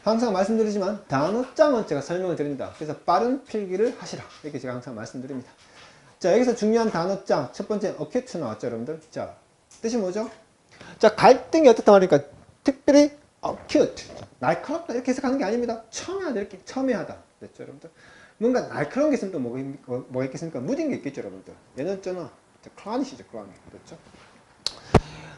항상 말씀드리지만 단어장은 제가 설명을 드립니다. 그래서 빠른 필기를 하시라 이렇게 제가 항상 말씀드립니다. 자, 여기서 중요한 단어장 첫 번째 acute 나왔죠, 여러분들. 자, 뜻이 뭐죠? 자, 갈등이 어떻다 말이니까 특별히 acute 날카롭다 이렇게 해석하는 게 아닙니다. 첨예하다 이렇게 첨예하다. 됐죠, 여러분들? 뭔가 날카로운 게 있으면 또 뭐가 있겠습니까? 무딘 게 있겠죠, 여러분들. 얘는 저는 클라닛이죠, 클라닛. 그렇죠?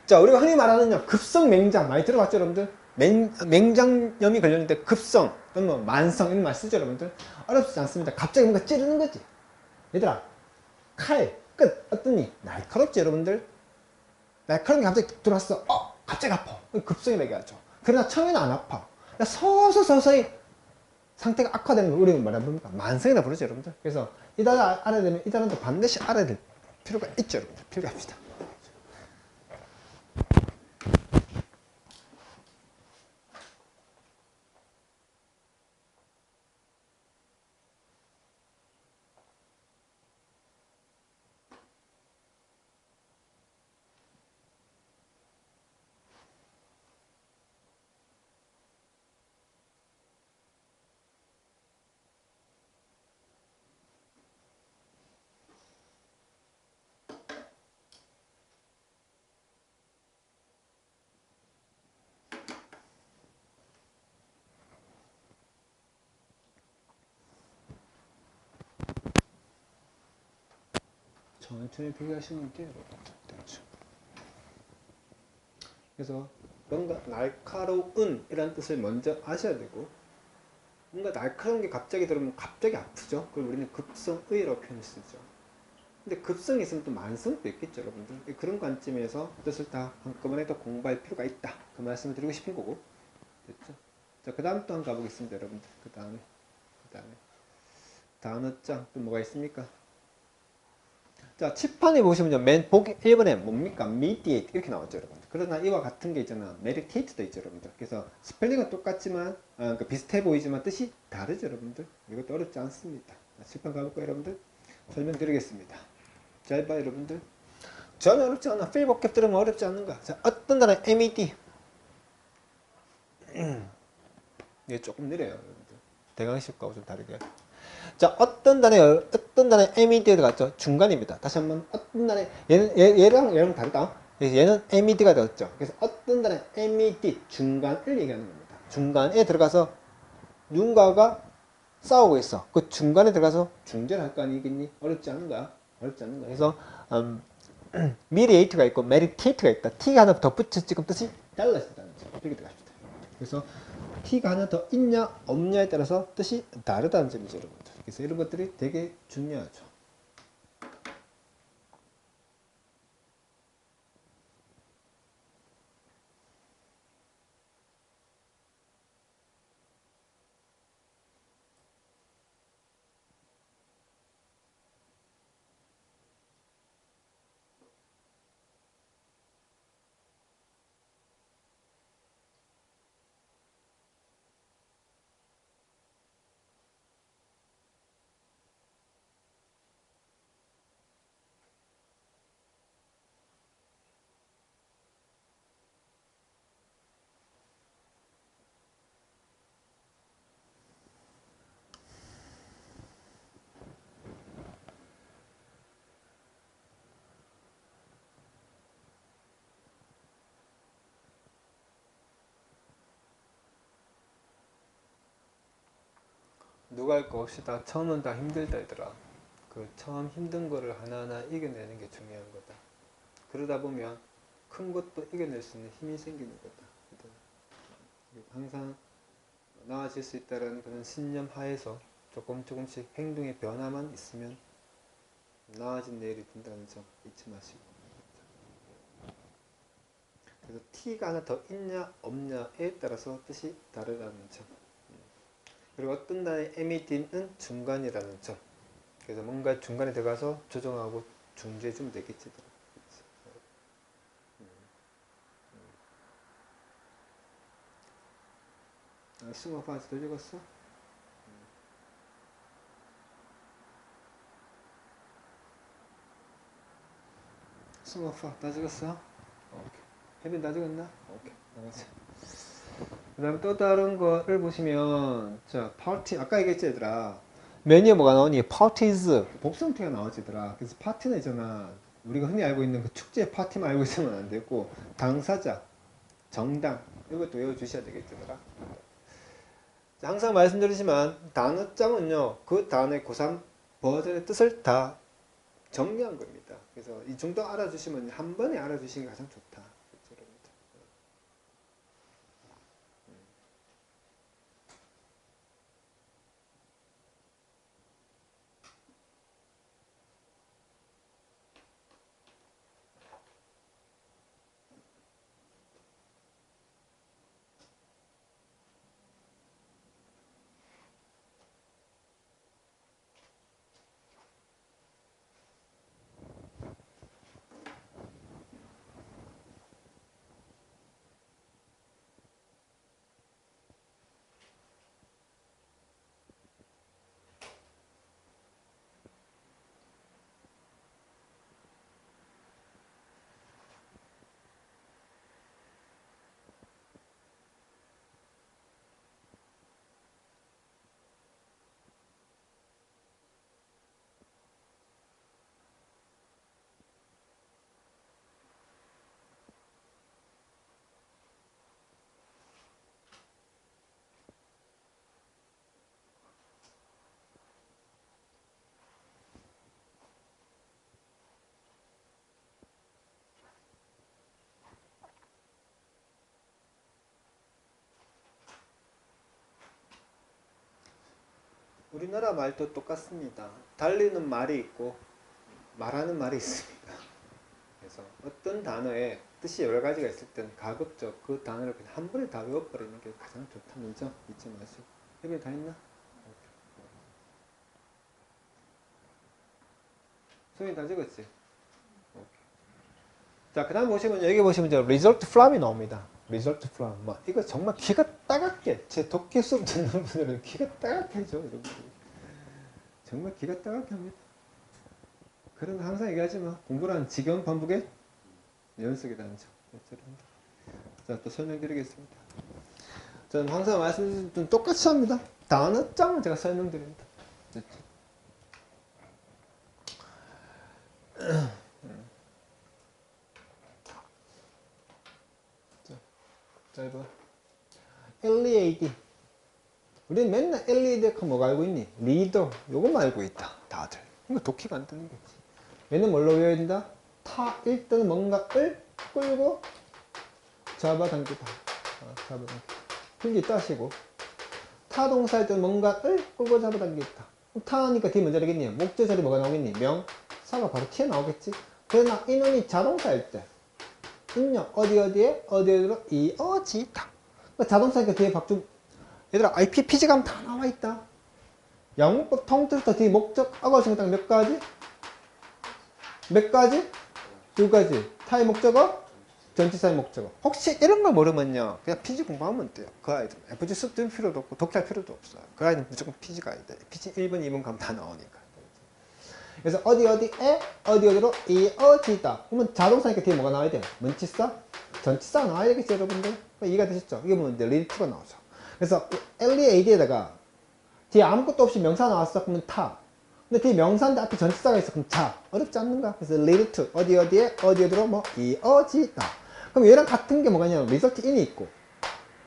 자, 우리가 흔히 말하는 급성 맹장 많이 들어봤죠, 여러분들? 맹장염이 걸렸는데 급성 또는 뭐 만성 이런 말 쓰죠, 여러분들? 어렵지 않습니다. 갑자기 뭔가 찌르는 거지. 얘들아, 칼 끝. 어떠니? 날카롭지 여러분들? 날카로운 게 갑자기 들어왔어. 갑자기 아파. 급성이 매겨야죠. 그러나 처음에는 안 아파. 서서히 상태가 악화되는 걸 우리는 뭐라 부릅니까? 만성이라 부르죠 여러분들. 그래서 이 단어 알아야 되면 이 단어도 반드시 알아야 될 필요가 있죠 여러분들. 필요합시다. 천천히 비교하시면 돼요. 그래서 뭔가 날카로운 이라는 뜻을 먼저 아셔야 되고, 뭔가 날카로운 게 갑자기 들어오면 갑자기 아프죠. 그걸 우리는 급성의라고 표현을 쓰죠. 근데 급성이 있으면 또 만성도 있겠죠 여러분들. 그런 관점에서 뜻을 다 한꺼번에 더 공부할 필요가 있다, 그 말씀을 드리고 싶은 거고. 됐죠? 자, 그 다음 또 한 번 가보겠습니다 여러분들. 그 다음에 단어장 또 뭐가 있습니까? 자, 칠판에 보시면 맨 보기 1번에 뭡니까? mediate 이렇게 나왔죠 여러분들. 그러나 이와 같은 게 있잖아, meditate도 있죠 여러분들. 그래서 스펠링은 똑같지만 그러니까 비슷해 보이지만 뜻이 다르죠 여러분들. 이것도 어렵지 않습니다. 자, 칠판 가볼까요 여러분들? 설명드리겠습니다. 잘 봐 여러분들. 전혀 어렵지 않아. 필 vocab 들으면 어렵지 않는가. 자, 어떤 단어 med. 이게 조금 느려요 여러분들. 대강식 거하고 좀 다르게. 자, 어떤 단에 med가 들어갔죠? 중간입니다. 다시 한번 어떤 단에 얘랑 다르다. 얘는 med가 되었죠. 그래서 어떤 단에 med 중간을 얘기하는 겁니다. 중간에 들어가서 누군가가 싸우고 있어. 그 중간에 들어가서 중재를 할 거 아니겠니? 어렵지 않은 거야. 그래서 mediate가 있고 meditate가 있다. t가 하나 더 붙여 지금 뜻이 달라진다는 점. 이렇게 들어갑시다. 그래서 t가 하나 더 있냐 없냐에 따라서 뜻이 다르다는 점이죠 여러분들. 그래서 이런 것들이 되게 중요하죠. 누가 할 거 없이 다 처음은 다 힘들다 얘들아. 그 처음 힘든 거를 하나하나 이겨내는 게 중요한 거다. 그러다 보면 큰 것도 이겨낼 수 있는 힘이 생기는 거다. 항상 나아질 수 있다는 그런 신념 하에서 조금씩 행동의 변화만 있으면 나아진 내일이 된다는 점 잊지 마시고. 그래서 t가 하나 더 있냐 없냐에 따라서 뜻이 다르다는 점. 그리고 어떤 단어의 med는 중간이라는 점. 그래서 뭔가 중간에 들어가서 조정하고 중재해주면 되겠지. 스모파스 더 읽었어? 스모파 다 적었어? 오케이. 혜빈 다 적었나? 오케이. 나가자. 그 다음에 또 다른 거를 보시면, 자, 파티, 아까 얘기했지, 얘들아. 메뉴에 뭐가 나오니? 파티즈. 복수형태가 나오지, 얘들아. 그래서 파티는 있잖아. 우리가 흔히 알고 있는 그 축제 파티만 알고 있으면 안 되고, 당사자, 정당, 이것도 외워주셔야 되겠지, 얘들아. 항상 말씀드리지만, 단어장은요, 그 단어의 고3 버전의 뜻을 다 정리한 겁니다. 그래서 이 정도 알아주시면 한 번에 알아주시는 게 가장 좋다. 우리나라 말도 똑같습니다. 달리는 말이 있고 말하는 말이 있습니다. 그래서 어떤 단어에 뜻이 여러 가지가 있을 때는 가급적 그 단어를 그냥 한 번에 다 외워버리는 게 가장 좋다는 점 잊지 마시고. 여기 다 있나? 소연이 다 적었지? 오케이. 자, 그 다음 보시면, 여기 보시면 이제 result from이 나옵니다. result from. 뭐, 이거 정말 귀가 따갑게, 제 독해 수업 듣는 분들은 귀가 따갑게 하죠. 이런 거. 정말 귀가 따갑게 합니다. 그런 거 항상 얘기하지만, 공부란 지겨운 반복의 연속이라는 점. 자, 또 설명드리겠습니다. 저는 항상 말씀드린 좀 똑같이 합니다. 단어장은 제가 설명드립니다. 됐죠? 자, 이봐. LEAD. 우리 맨날 LEAD 하면 뭐가 알고 있니? 리더. 요것만 알고 있다. 다들. 이거 독해가 안 되는 거지. 얘는 뭘로 외워야 된다? 타일 때는 뭔가를 끌고 잡아당기다. 잡아당기다. 필기 따시고. 타동사일 때는 뭔가를 끌고 잡아당기다. 타니까 뒤에 먼저 되겠니? 목적 자리 뭐가 나오겠니? 명사가 바로 튀어나오겠지? 그러나 이놈이 자동사일 때 입력 어디에 어디로 이어지다. 그러니까 자동차니까 뒤에 박중 얘들아 IP 피지감 다 나와 있다. 영문법 통틀어서 뒤에 목적 어거싱 몇 가지? 몇 가지? 두 가지. 타의 목적어, 전치사의 목적어. 혹시 이런 걸 모르면요 그냥 피지 공부하면 돼요. 그 아이들 FG 수업 들을 필요도 없고 독해할 필요도 없어요. 그 아이들은 무조건 피지 가야 돼. 피지 1번 2번 가면 다 나오니까. 그래서 어디로 이어지다. 그러면 자동사니까 뒤에 뭐가 나와야 돼? 문치사? 전치사 나와야 되겠죠, 여러분들? 이해가 되셨죠? 이게 보면 이제 리드가 나오죠. 그래서 LEAD에다가 뒤에 아무것도 없이 명사 나왔어. 그러면 타. 근데 뒤에 명사인데 앞에 전치사가 있어. 그럼 자. 어렵지 않는가? 그래서 lead to 어디로 뭐 이어지다. 그럼 얘랑 같은 게 뭐가냐면 result in이 있고.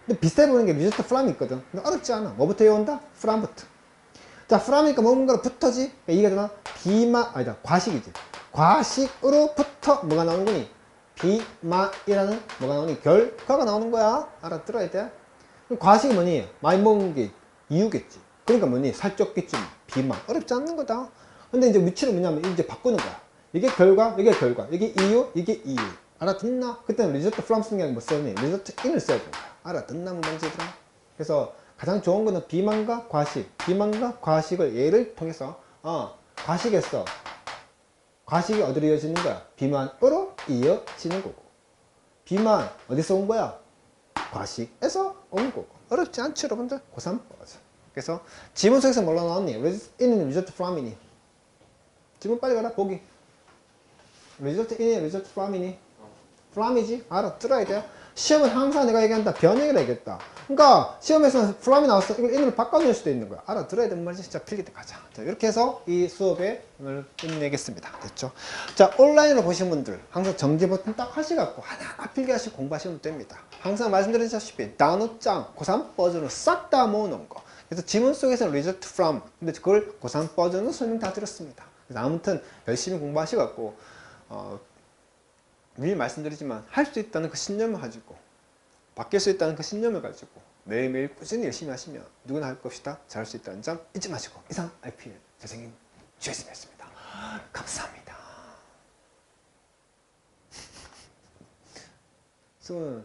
근데 비슷해 보이는 게 result from이 있거든. 근데 어렵지 않아. 뭐부터 외운다? from부터. 자, from이니까 뭔가로 붙어지? 그러니까 이해가 되나? 아니다. 과식이지. 과식으로부터 뭐가 나오는 거니? 비만이라는 뭐가 나오니? 결과가 나오는 거야. 알아들어야 돼. 그럼 과식이 뭐니? 많이 먹은 게 이유겠지. 그러니까 뭐니? 살쪘겠지. 비만. 어렵지 않는 거다. 근데 이제 위치를 뭐냐면 이제 바꾸는 거야. 이게 결과, 이게 결과. 이게 이유, 이게 이유. 알아듣나? 그때는 result from 쓰는 게 아니라 뭐 써니? result in을 써야 되는 거야. 알아듣나? 문제들아. 그래서 가장 좋은 거는 비만과 과식. 비만과 과식을 예를 통해서 과식에서 과식이 어디로 이어지는 거야? 비만으로 이어지는 거고. 비만 어디서 온 거야? 과식에서 온 거고. 어렵지 않죠, 여러분들? 고3 맞아. 그래서 지문 속에서 뭘로 나왔니? in은 result from이니. 지문 빨리 가라. 보기. result in이 result from이니. from이지? 알아들어야 돼. 시험은 항상 내가 얘기한다. 변형이라 얘기했다. 그러니까 시험에서는 from이 나왔어. 이걸 in으로 바꿔줄 수도 있는 거야. 알아들어야 되는 말이지. 진짜 필기 때 가자. 자, 이렇게 해서 이 수업에 오늘 끝내겠습니다. 됐죠? 자, 온라인으로 보신 분들 항상 정지 버튼 딱 하시갖고 하나하나 필기하시고 공부하시면 됩니다. 항상 말씀드렸다시피 단어장 고3 버전으로 싹 다 모으는 거. 그래서 지문 속에서는 result from. 근데 그걸 고3 버전으로 설명 다 드렸습니다. 그래서 아무튼 열심히 공부하시갖고 늘 말씀드리지만 할 수 있다는 그 신념을 가지고 바뀔 수 있다는 그 신념을 가지고 매일매일 꾸준히 열심히 하시면 누구나 할 것이다. 잘할 수 있다는 점 잊지 마시고 이상 IPL 선생님 주혜쌤이었습니다. 감사합니다. 수은